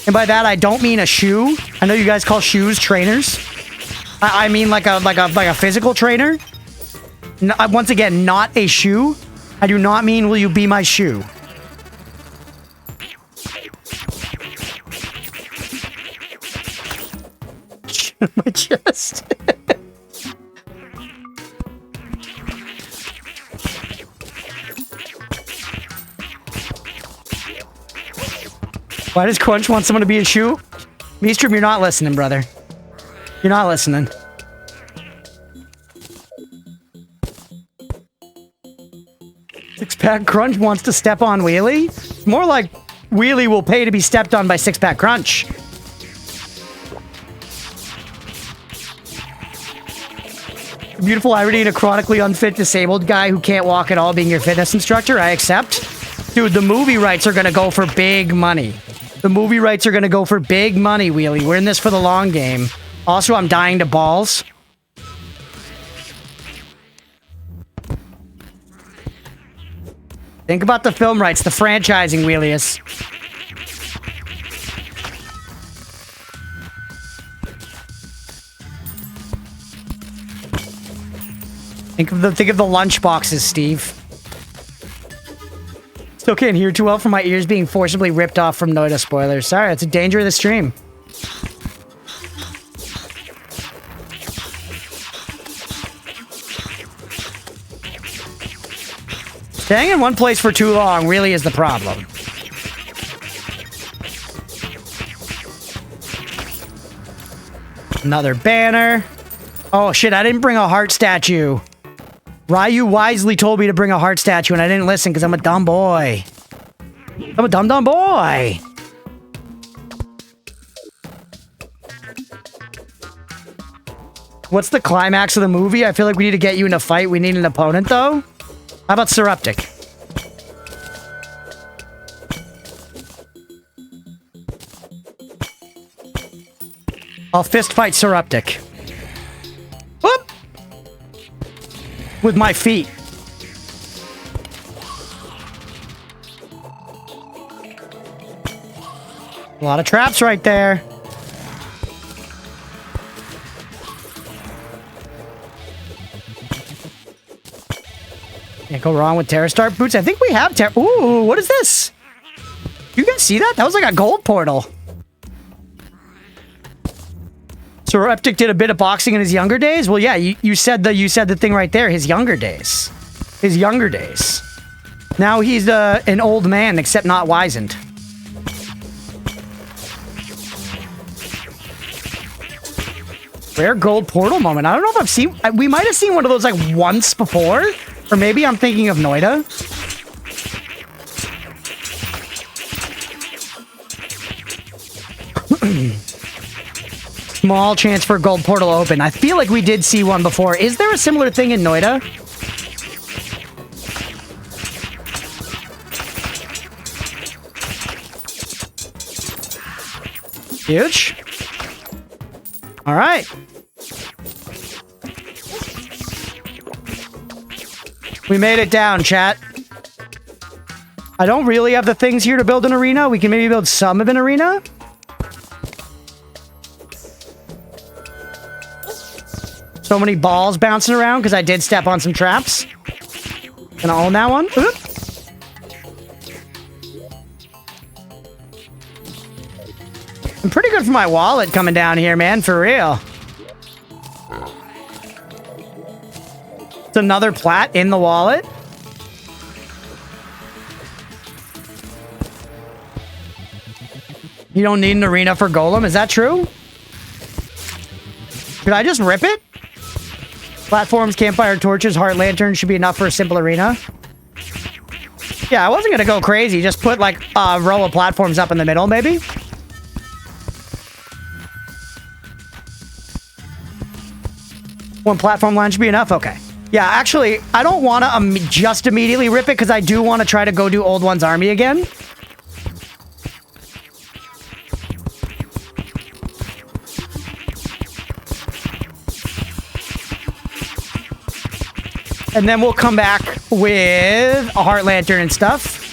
And by that, I don't mean a shoe. I know you guys call shoes trainers. I mean like a physical trainer. No, once again, not a shoe. I do not mean will you be my shoe. My chest. Why does Crunch want someone to be a shoe? Meestrom, you're not listening, brother. You're not listening. Six-pack Crunch wants to step on Wheelie? More like Wheelie will pay to be stepped on by Six-pack Crunch. Beautiful irony in a chronically unfit disabled guy who can't walk at all being your fitness instructor. I accept. Dude, the movie rights are going to go for big money. The movie rights are going to go for big money, Wheelie. We're in this for the long game. Also, I'm dying to balls. Think about the film rights, the franchising, Wheelius. Think of the lunch boxes, Steve. Still can't hear too well from my ears being forcibly ripped off from Noida spoilers. Sorry, it's a danger of the stream. Staying in one place for too long really is the problem. Another banner. Oh shit, I didn't bring a heart statue. Ryu wisely told me to bring a heart statue and I didn't listen because I'm a dumb boy. I'm a dumb boy. What's the climax of the movie? I feel like we need to get you in a fight. We need an opponent though. How about Suruptic? I'll fist fight Suruptic. Whoop! With my feet. A lot of traps right there. Can't go wrong with Terra Star boots. I think we have Terra. Ooh, what is this? You guys see that? That was like a gold portal. So Reptic did a bit of boxing in his younger days? Well, yeah, you said the thing right there. His younger days. His younger days. Now he's an old man, except not wizened. Rare gold portal moment. I don't know if I've seen... We might have seen one of those like once before. Or maybe I'm thinking of Noida. Small chance for a gold portal open. I feel like we did see one before. Is there a similar thing in Noida? Huge. All right. We made it down, chat. I don't really have the things here to build an arena. We can maybe build some of an arena. So many balls bouncing around because I did step on some traps. Gonna own that one. Oop. I'm pretty good for my wallet coming down here, man. For real. It's another plat in the wallet. You don't need an arena for Golem. Is that true? Could I just rip it? Platforms, campfire, torches, heart lantern should be enough for a simple arena. Yeah, I wasn't gonna go crazy. Just put like a row of platforms up in the middle, maybe. One platform line should be enough? Okay. Yeah, actually, I don't want to just immediately rip it because I do want to try to go do Old One's Army again. And then we'll come back with a heart lantern and stuff.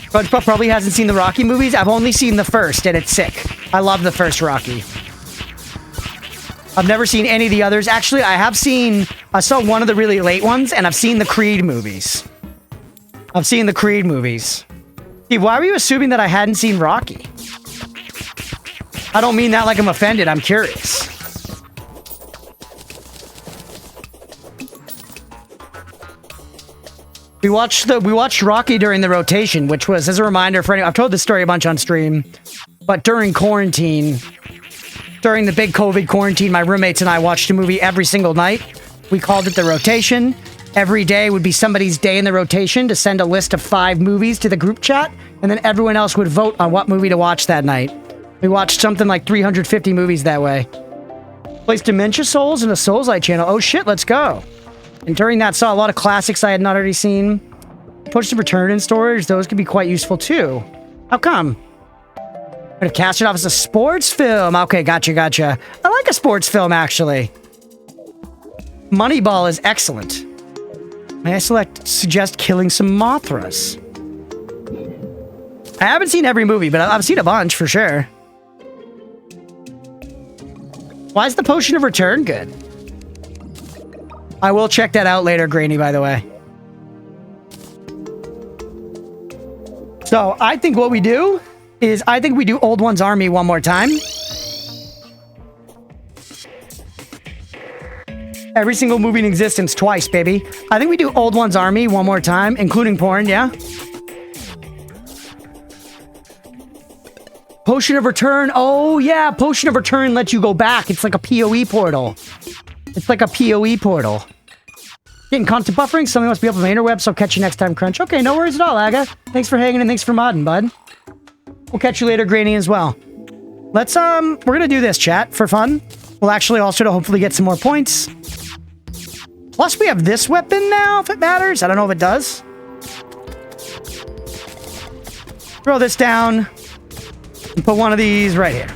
Crunchpuff probably hasn't seen the Rocky movies. I've only seen the first, and it's sick. I love the first Rocky. I've never seen any of the others. Actually, I saw one of the really late ones, and I've seen the Creed movies. Steve, why were you assuming that I hadn't seen Rocky? I don't mean that like I'm offended. I'm curious. We watched Rocky during the rotation, which was, as a reminder for anyone, I've told this story a bunch on stream, but during quarantine, during the big COVID quarantine, my roommates and I watched a movie every single night. We called it the rotation. Every day would be somebody's day in the rotation to send a list of 5 movies to the group chat, and then everyone else would vote on what movie to watch that night. We watched something like 350 movies that way. Placed Dementia Souls in a Souls-like channel. Oh shit, let's go. And during that, saw a lot of classics I had not already seen. Push to return in storage. Those could be quite useful too. How come? I'm gonna cast it off as a sports film. Okay, gotcha. I like a sports film, actually. Moneyball is excellent. May I suggest killing some Mothras? I haven't seen every movie, but I've seen a bunch for sure. Why is the Potion of Return good? I will check that out later, Grainy, by the way. So, I think what we do is, I think we do Old One's Army one more time. Every single movie in existence twice, baby. I think we do Old One's Army one more time, including porn, yeah? Potion of Return. Oh, yeah. Potion of Return lets you go back. It's like a PoE portal. Getting content buffering. Something must be up on the interweb, so I'll catch you next time, Crunch. Okay, no worries at all, Aga. Thanks for hanging and thanks for modding, bud. We'll catch you later, Grainy, as well. Let's, we're gonna do this, chat, for fun. We'll actually also to hopefully get some more points. Plus, we have this weapon now, if it matters. I don't know if it does. Throw this down. And put one of these right here.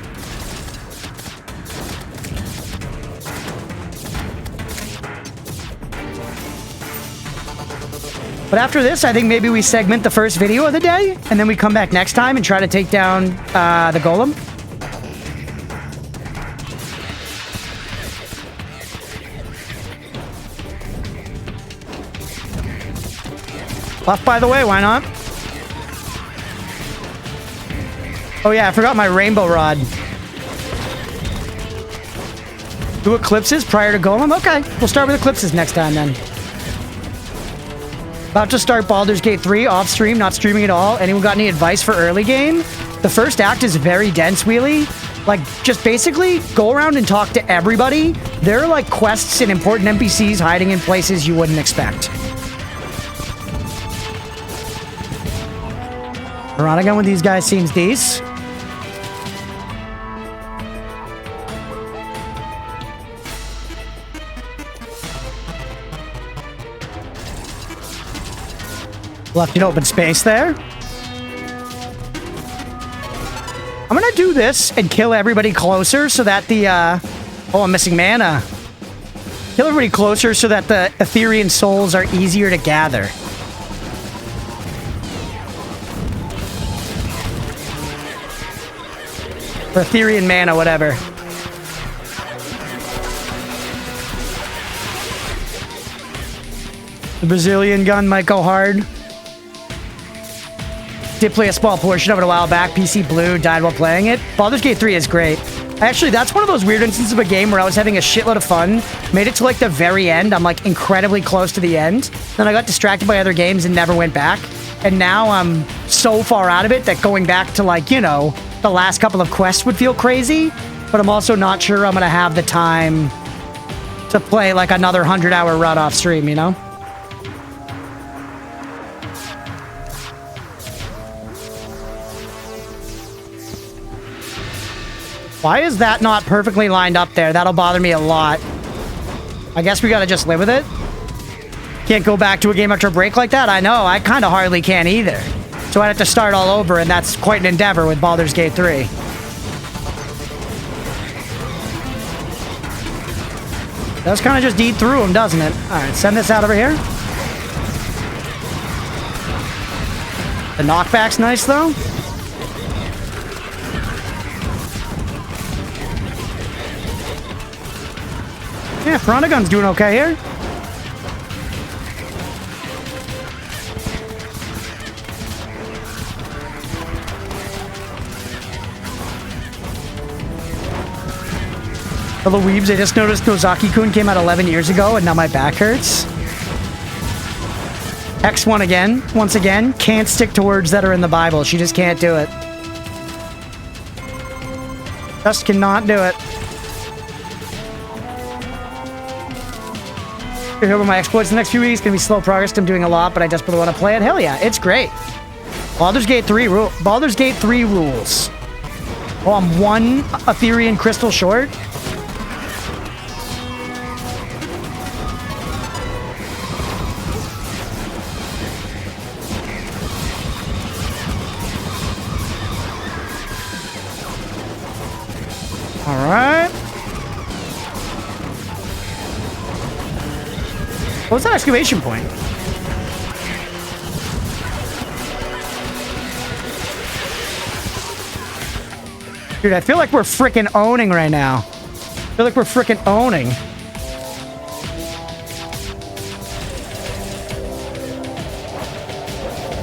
But after this, I think maybe we segment the first video of the day, and then we come back next time and try to take down the Golem. Buff, by the way, why not? Oh yeah, I forgot my rainbow rod. Do eclipses prior to Golem? Okay, we'll start with eclipses next time then. About to start Baldur's Gate 3 off stream, not streaming at all. Anyone got any advice for early game? The first act is very dense, Wheelie. Like, just basically go around and talk to everybody. There are like quests and important NPCs hiding in places you wouldn't expect. Around again with these guys seems decent. Left an open space there. I'm gonna do this and kill everybody closer so that the, oh, I'm missing mana. Kill everybody closer so that the Ethereal souls are easier to gather. Or Ethereal mana, whatever. The Brazilian gun might go hard. Did play a small portion of it a while back. PC Blue died while playing it. Baldur's Gate 3 is great. Actually, that's one of those weird instances of a game where I was having a shitload of fun. Made it to like the very end. I'm like incredibly close to the end. Then I got distracted by other games and never went back. And now I'm so far out of it that going back to like, you know, the last couple of quests would feel crazy. But I'm also not sure I'm going to have the time to play like another 100-hour run off stream, you know? Why is that not perfectly lined up there? That'll bother me a lot. I guess we gotta just live with it. Can't go back to a game after a break like that? I know, I kind of hardly can either. So I'd have to start all over, and that's quite an endeavor with Baldur's Gate 3. Does kind of just eat through them, doesn't it? Alright, send this out over here. The knockback's nice, though. Yeah, Piranhagun's doing okay here. Hello, Weebs. I just noticed Nozaki-kun came out 11 years ago, and now my back hurts. X1 again. Once again, can't stick to words that are in the Bible. She just can't do it. Just cannot do it. You're here with my exploits the next few weeks. Gonna be slow progress. I'm doing a lot, but I desperately want to play it. Hell yeah, it's great. Baldur's Gate 3 Baldur's Gate 3 rules. Oh, I'm one Ethereal crystal short. Alright. What was that excavation point? Dude, I feel like we're freaking owning right now. I feel like we're freaking owning.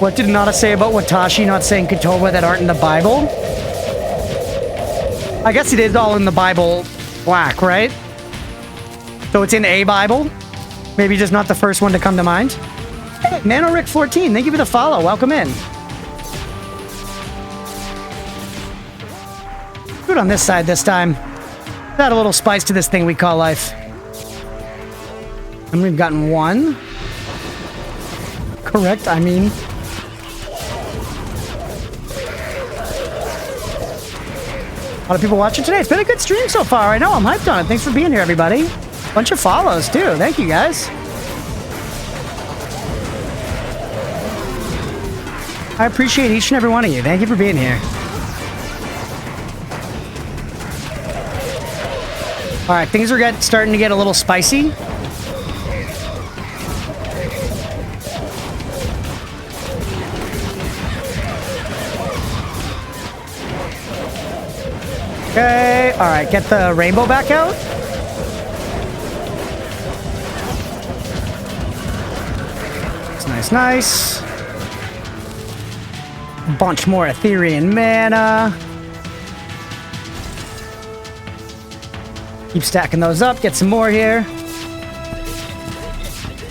What did Nada say about Watashi not saying Kotoba that aren't in the Bible? I guess it is all in the Bible black, right? So it's in a Bible? Maybe just not the first one to come to mind? Hey, NanoRick14, thank you for the follow. Welcome in. Good on this side this time. Add a little spice to this thing we call life. And we've gotten one. Correct, I mean. A lot of people watching today. It's been a good stream so far. I know, I'm hyped on it. Thanks for being here, everybody. Bunch of follows, too. Thank you, guys. I appreciate each and every one of you. Thank you for being here. All right, things are starting to get a little spicy. Okay, all right, get the rainbow back out. Nice, nice. Bunch more Ethereal mana. Keep stacking those up. Get some more here.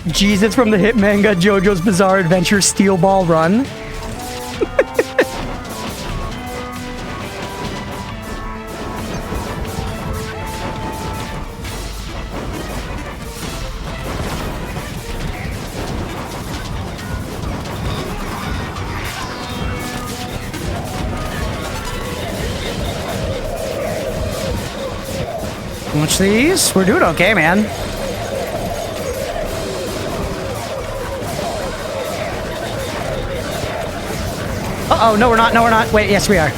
Jesus from the hit manga JoJo's Bizarre Adventure Steel Ball Run. Much these? We're doing okay, man. Uh-oh, no, we're not. No, we're not. Wait, yes, we are.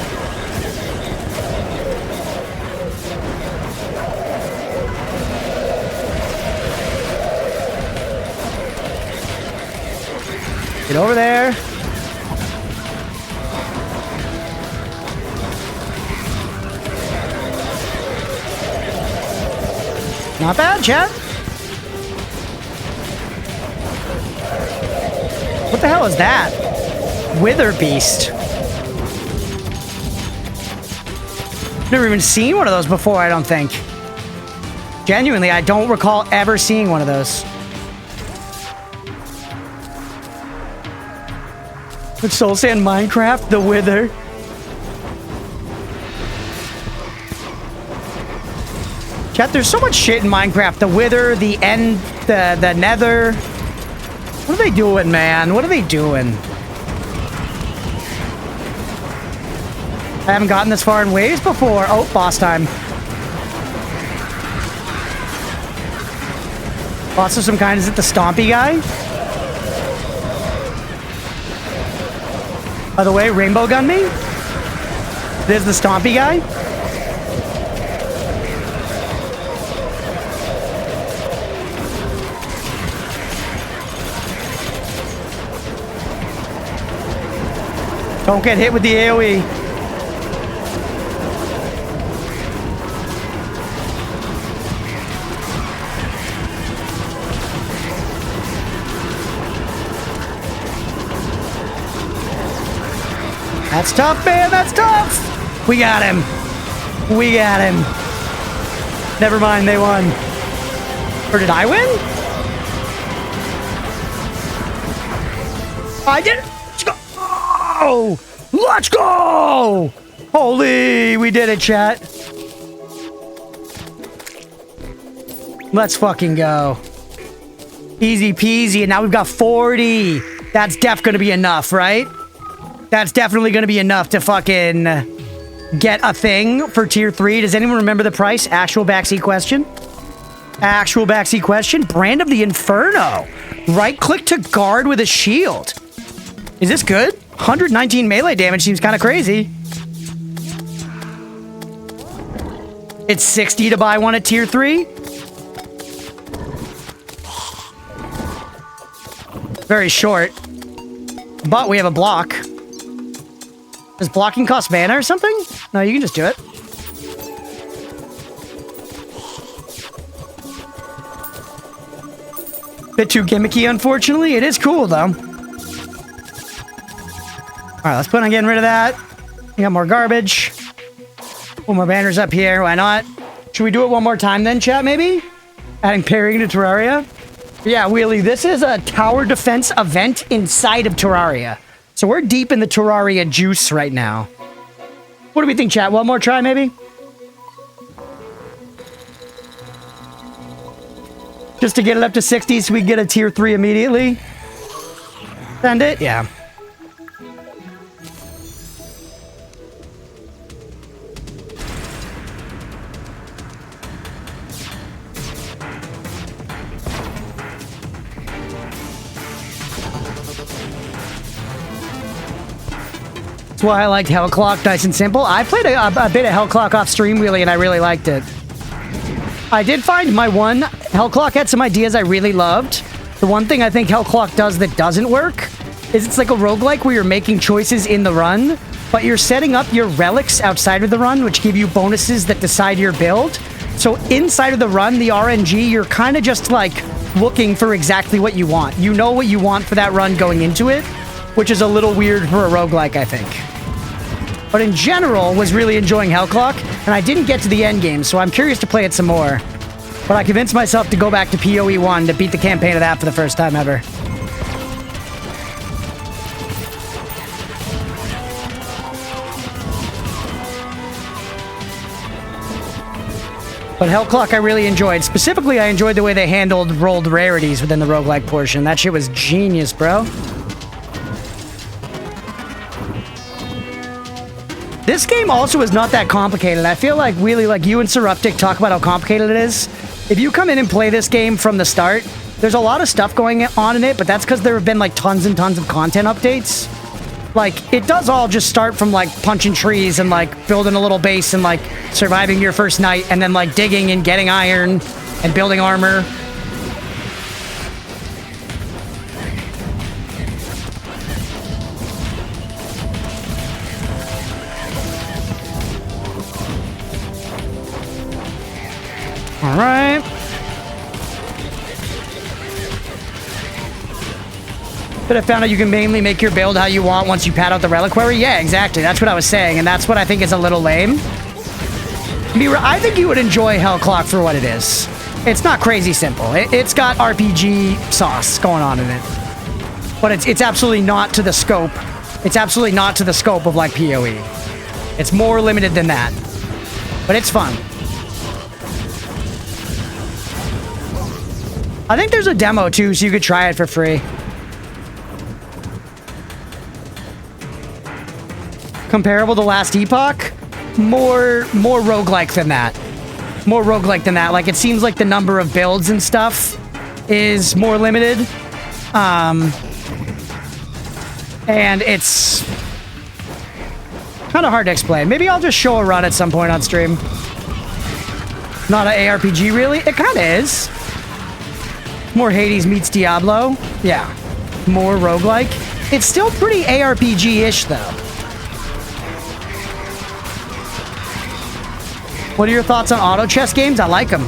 Get over there. Not bad, chat. What the hell is that? Wither Beast. Never even seen one of those before, I don't think. Genuinely, I don't recall ever seeing one of those. Would Soul say in Minecraft, the Wither? Chat, there's so much shit in Minecraft. The Wither, the End, the Nether. What are they doing, man? What are they doing? I haven't gotten this far in waves before. Oh, boss time. Boss of some kind. Is it the Stompy guy? By the way, rainbow gun me? There's the Stompy guy. Don't get hit with the AoE. That's tough, man. That's tough. We got him. We got him. Never mind. They won. Or did I win? I did. Let's go. Oh, let's go. Holy, we did it, chat. Let's fucking go. Easy peasy. And now we've got 40. That's going to be enough, right? That's definitely going to be enough to fucking get a thing for tier 3. Does anyone remember the price? Actual backseat question. Actual backseat question. Brand of the Inferno. Right click to guard with a shield. Is this good? 119 melee damage seems kind of crazy. It's 60 to buy one at tier 3. Very short. But we have a block. Does blocking cost mana or something? No, you can just do it. Bit too gimmicky, unfortunately. It is cool, though. Alright, let's put on getting rid of that. We got more garbage. Put more banners up here. Why not? Should we do it one more time then, chat, maybe? Adding parrying to Terraria? Yeah, Wheelie, this is a tower defense event inside of Terraria. So we're deep in the Terraria juice right now. What do we think, chat? One more try, maybe? Just to get it up to 60 so we can get a tier 3 immediately? Send it? Yeah. That's why I liked Hellclock, nice and simple. I played a bit of Hellclock off stream, Wheelie, and I really liked it. I did find my one... Hellclock had some ideas I really loved. The one thing I think Hellclock does that doesn't work is it's like a roguelike where you're making choices in the run, but you're setting up your relics outside of the run, which give you bonuses that decide your build. So inside of the run, the RNG, you're kind of just like looking for exactly what you want. You know what you want for that run going into it, which is a little weird for a roguelike, I think. But in general, was really enjoying Hellclock, and I didn't get to the end game, so I'm curious to play it some more. But I convinced myself to go back to PoE 1 to beat the campaign of that for the first time ever. But Hellclock I really enjoyed. Specifically, I enjoyed the way they handled rolled rarities within the roguelike portion. That shit was genius, bro. This game also is not that complicated. I feel like, really, like you and Seruptic talk about how complicated it is. If you come in and play this game from the start, there's a lot of stuff going on in it, but that's because there have been like tons and tons of content updates. Like, it does all just start from like punching trees and like building a little base and like surviving your first night and then like digging and getting iron and building armor. All right. But I found out you can mainly make your build how you want once you pad out the reliquary. Yeah, exactly. That's what I was saying, and that's what I think is a little lame. I think you would enjoy Hellclock for what it is. It's not crazy simple. It's got RPG sauce going on in it. But it's absolutely not to the scope. It's absolutely not to the scope of like PoE. It's more limited than that. But it's fun. I think there's a demo too, so you could try it for free. Comparable to Last Epoch? More roguelike than that. More roguelike than that. Like, it seems like the number of builds and stuff is more limited. And it's kind of hard to explain. Maybe I'll just show a run at some point on stream. Not an ARPG, really? It kind of is. More Hades meets Diablo. Yeah. More roguelike. It's still pretty ARPG-ish, though. What are your thoughts on auto chess games? I like them.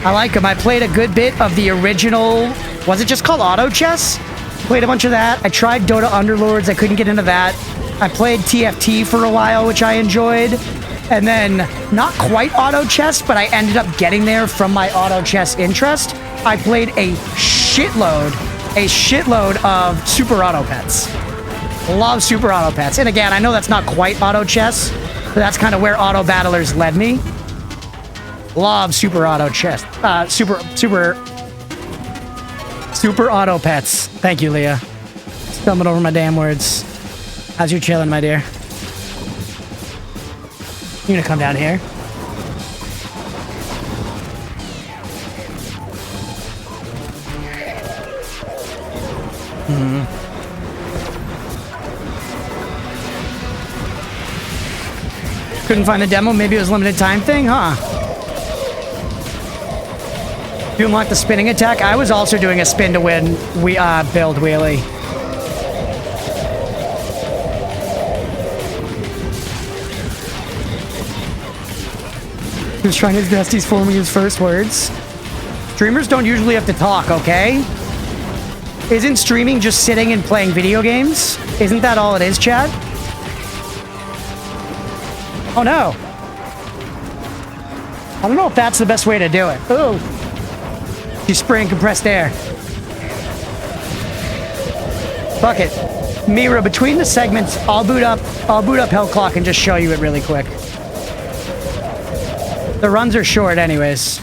I like them. I played a good bit of the original... Was it just called auto chess? Played a bunch of that. I tried Dota Underlords. I couldn't get into that. I played TFT for a while, which I enjoyed. And then, not quite auto chess, but I ended up getting there from my auto chess interest. I played a shitload of Super Auto Pets. Love Super Auto Pets. And again, I know that's not quite auto chess, but that's kind of where Auto Battlers led me. Love Super Auto Chess. Super Auto Pets. Thank you, Leah. Stumbling over my damn words. How's you chilling, my dear? You gonna come down here? Couldn't find the demo? Maybe it was a limited time thing, huh? You unlock the spinning attack? I was also doing a spin to win build wheelie. He was trying his best, he's forming his first words. Streamers don't usually have to talk, okay? Isn't streaming just sitting and playing video games? Isn't that all it is, chat? Oh no. I don't know if that's the best way to do it. Ooh. She's spraying compressed air. Fuck it. Mira, between the segments, I'll boot up Hell Clock and just show you it really quick. The runs are short anyways.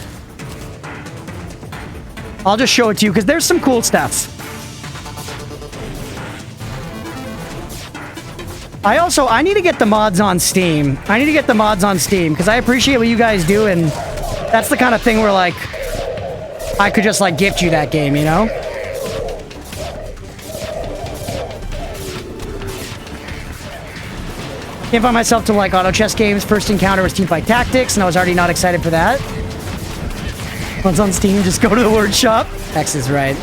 I'll just show it to you because there's some cool stuff. I need to get the mods on Steam. I need to get the mods on Steam because I appreciate what you guys do, and that's the kind of thing where, like, I could just, like, gift you that game, you know? Can't find myself to like auto chess games. First encounter was Teamfight Tactics, and I was already not excited for that. Once on Steam, just go to the word shop. X is right.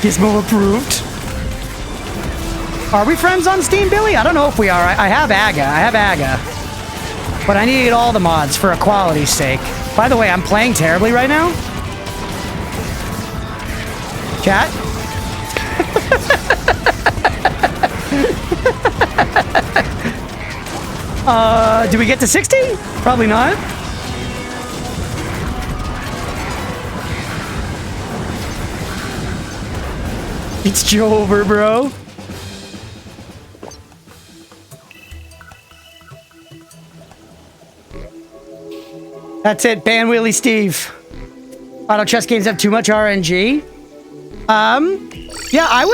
Gizmo approved. Are we friends on Steam, Billy? I don't know if we are. I have Aga. But I need all the mods for equality's sake. By the way, I'm playing terribly right now. Chat? Do we get to 60? Probably not. It's Joe over, bro. That's it, ban Wheelie Steve. Auto chess games have too much RNG. Yeah, I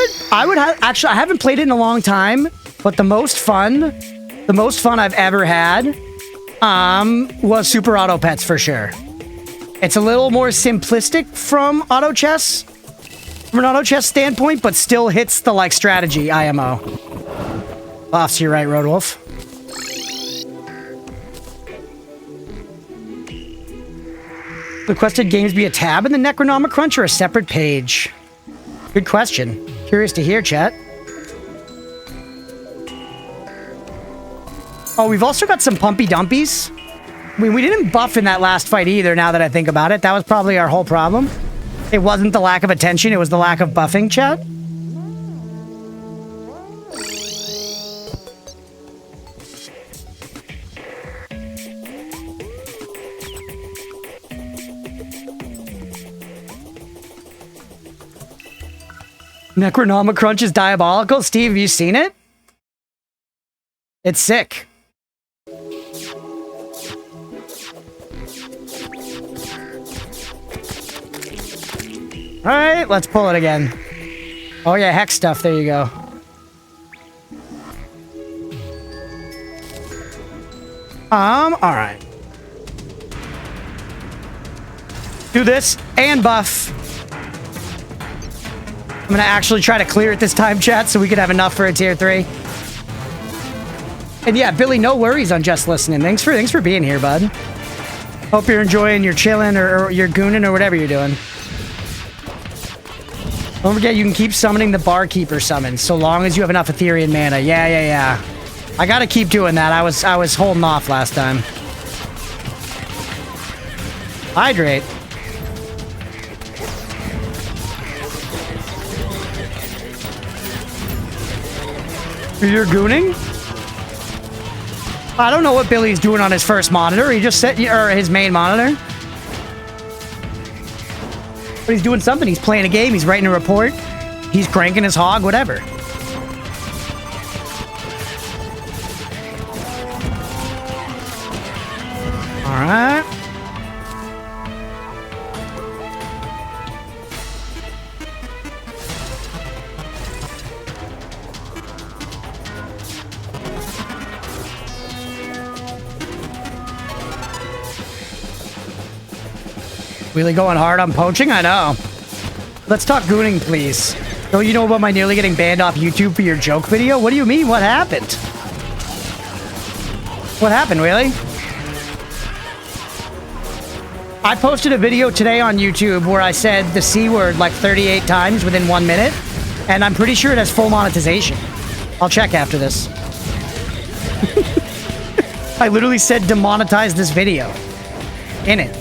would actually, I haven't played it in a long time, but the most fun I've ever had, was Super Auto Pets for sure. It's a little more simplistic from auto chess, from an auto chess standpoint, but still hits the, like, strategy IMO. Off to your right, Roadwolf. Requested games be a tab in the Necronomicrunch or a separate page? Good question. Curious to hear, chat. Oh, we've also got some Pumpy Dumpies. I mean, we didn't buff in that last fight either, now that I think about it. That was probably our whole problem. It wasn't the lack of attention, it was the lack of buffing, chat. Necronoma Crunch is diabolical. Steve, have you seen it? It's sick. All right, let's pull it again. Oh yeah, hex stuff. There you go. All right. Do this and buff. I'm gonna actually try to clear it this time, chat, so we could have enough for a tier 3. And yeah, Billy, no worries on just listening. Thanks for being here, bud. Hope you're enjoying your chilling or your gooning or whatever you're doing. Don't forget, you can keep summoning the barkeeper summons so long as you have enough Ethereal mana. Yeah. I gotta keep doing that. I was holding off last time. Hydrate. You're gooning? I don't know what Billy's doing on his first monitor. He just set or his main monitor. But he's doing something. He's playing a game. He's writing a report. He's cranking his hog, whatever. All right. Really going hard on poaching? I know. Let's talk gooning, please. Don't you know about my nearly getting banned off YouTube for your joke video? What do you mean? What happened? What happened, really? I posted a video today on YouTube where I said the C word like 38 times within 1 minute, and I'm pretty sure it has full monetization. I'll check after this. I literally said demonetize this video. In it.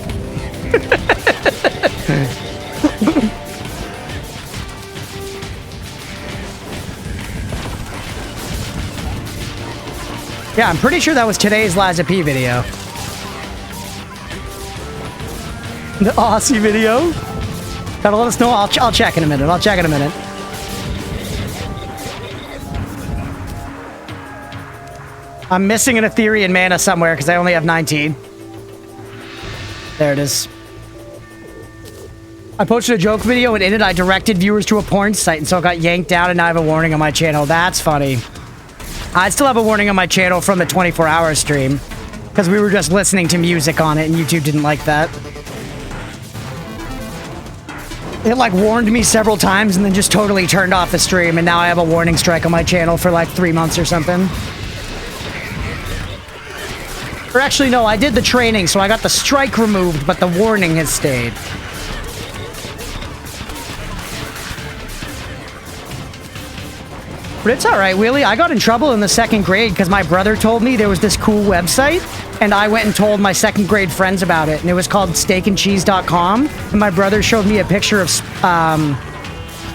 Yeah, I'm pretty sure that was today's Liza P video. The Aussie video? Gotta let us know. I'll check in a minute. I'm missing an Ethereal mana somewhere because I only have 19. There it is. I posted a joke video and in it I directed viewers to a porn site and so it got yanked down and now I have a warning on my channel. That's funny. I still have a warning on my channel from the 24-hour stream because we were just listening to music on it and YouTube didn't like that. It like warned me several times and then just totally turned off the stream and now I have a warning strike on my channel for like 3 months or something. Or actually no, I did the training so I got the strike removed but the warning has stayed. But it's alright, Wheelie. I got in trouble in the 2nd grade because my brother told me there was this cool website and I went and told my 2nd grade friends about it and it was called steakandcheese.com and my brother showed me a picture of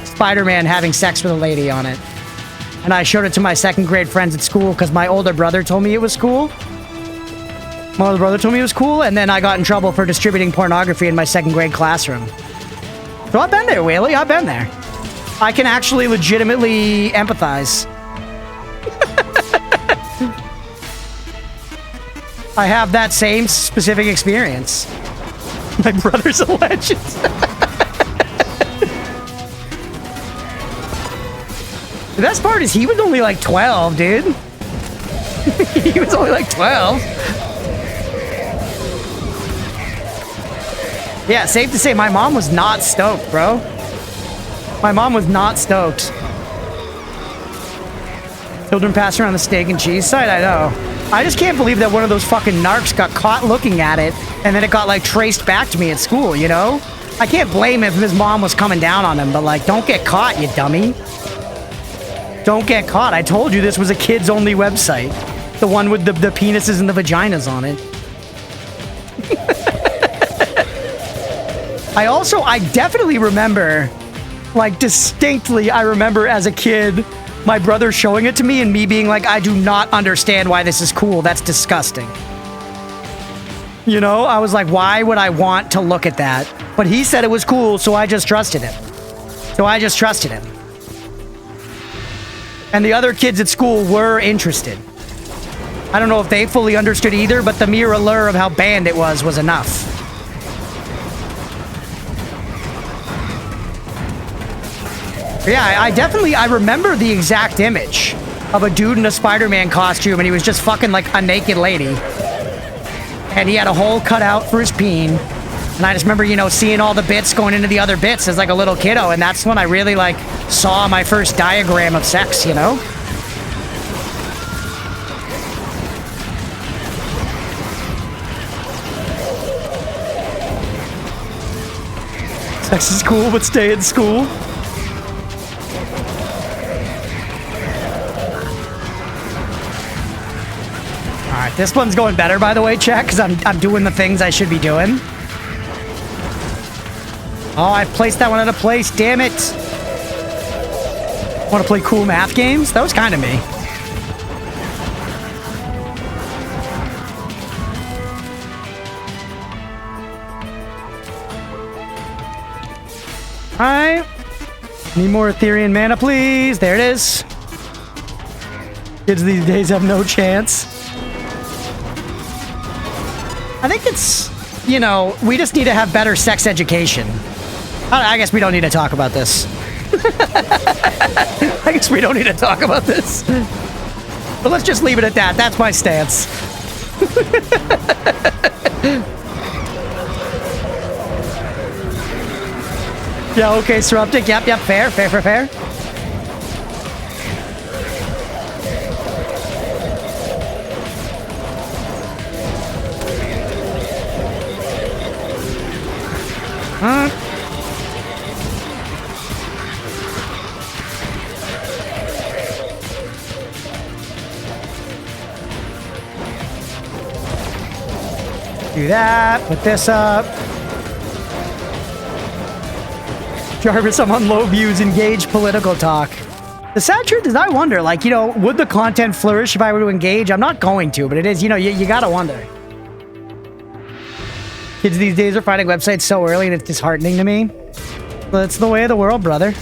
Spider-Man having sex with a lady on it. And I showed it to my 2nd grade friends at school because my older brother told me it was cool. My older brother told me it was cool and then I got in trouble for distributing pornography in my 2nd grade classroom. So I've been there, Wheelie. I've been there. I can actually legitimately empathize. I have that same specific experience. My brother's a legend. The best part is he was only like 12, dude. He was only like 12. Yeah, safe to say my mom was not stoked, bro. My mom was not stoked. Children pass around the steak and cheese site? I know. I just can't believe that one of those fucking narcs got caught looking at it, and then it got, like, traced back to me at school, you know? I can't blame him if his mom was coming down on him, but, like, don't get caught, you dummy. Don't get caught. I told you this was a kids-only website. The one with the penises and the vaginas on it. I definitely remember... Like, distinctly, I remember as a kid, my brother showing it to me and me being like, I do not understand why this is cool. That's disgusting. You know, I was like, why would I want to look at that? But he said it was cool, so I just trusted him. And the other kids at school were interested. I don't know if they fully understood either, but the mere allure of how banned it was enough. Yeah, I remember the exact image of a dude in a Spider-Man costume, and he was just fucking like a naked lady. And he had a hole cut out for his peen. And I just remember, you know, seeing all the bits going into the other bits as like a little kiddo, and that's when I really like saw my first diagram of sex, you know? Sex is cool, but stay in school. Alright, this one's going better, by the way, chat, because I'm doing the things I should be doing. Oh, I placed that one out of place, damn it. Want to play cool math games? That was kind of me. Alright. Need more Ethereum mana, please. There it is. Kids these days have no chance. I think it's, you know, we just need to have better sex education. I guess we don't need to talk about this. I guess we don't need to talk about this. But let's just leave it at that. That's my stance. Yeah, okay, Suruptic. Yep, fair. Do that. Put this up. Jarvis, I'm on low views. Engage political talk. The sad truth is I wonder, like, you know, would the content flourish if I were to engage? I'm not going to, but it is, you know, you gotta wonder. Kids these days are finding websites so early and it's disheartening to me. But it's the way of the world, brother.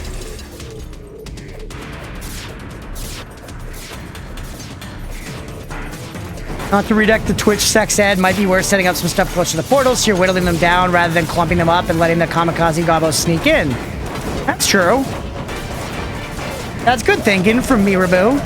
Not to redact the Twitch sex ed, might be worth setting up some stuff close to the portals so you're whittling them down rather than clumping them up and letting the kamikaze gobbos sneak in. That's true. That's good thinking from Mirabu.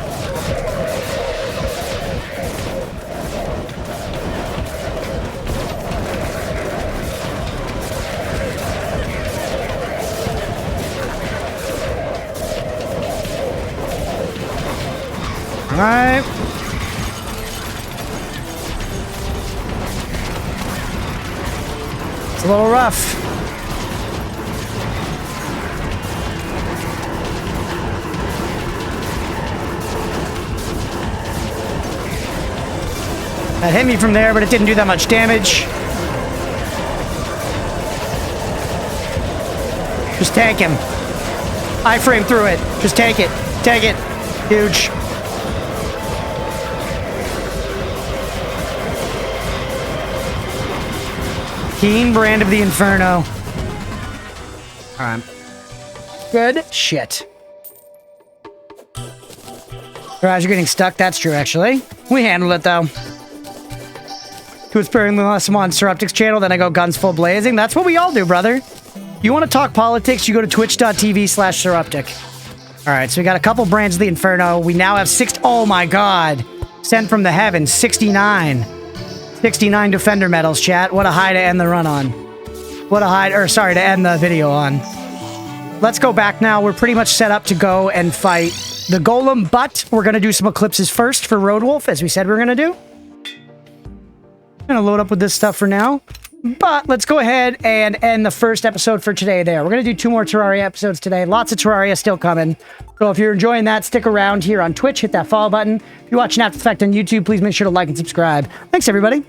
Alright. It's a little rough. That hit me from there, but it didn't do that much damage. Just tank him. I-frame through it. Just tank it. Tank it. Huge. Keen brand of the Inferno. Alright. Good shit. Garage, you're getting stuck. That's true, actually. We handled it, though. To sparingly unless I'm on Suruptic's channel, then I go guns full blazing. That's what we all do, brother. You want to talk politics, you go to twitch.tv/Suruptic. Alright, so we got a couple brands of the Inferno. We now have oh my god. Sent from the heavens, 69. 69 Defender medals, chat. What a high to end the run on. What a high, or sorry, to end the video on. Let's go back now. We're pretty much set up to go and fight the Golem, but we're going to do some eclipses first for Roadwolf, as we said we were going to do. I'm going to load up with this stuff for now. But let's go ahead and end the first episode for today there. We're going to do 2 more Terraria episodes today. Lots of Terraria still coming. So if you're enjoying that, stick around here on Twitch. Hit that follow button. If you're watching After the Fact on YouTube, please make sure to like and subscribe. Thanks, everybody.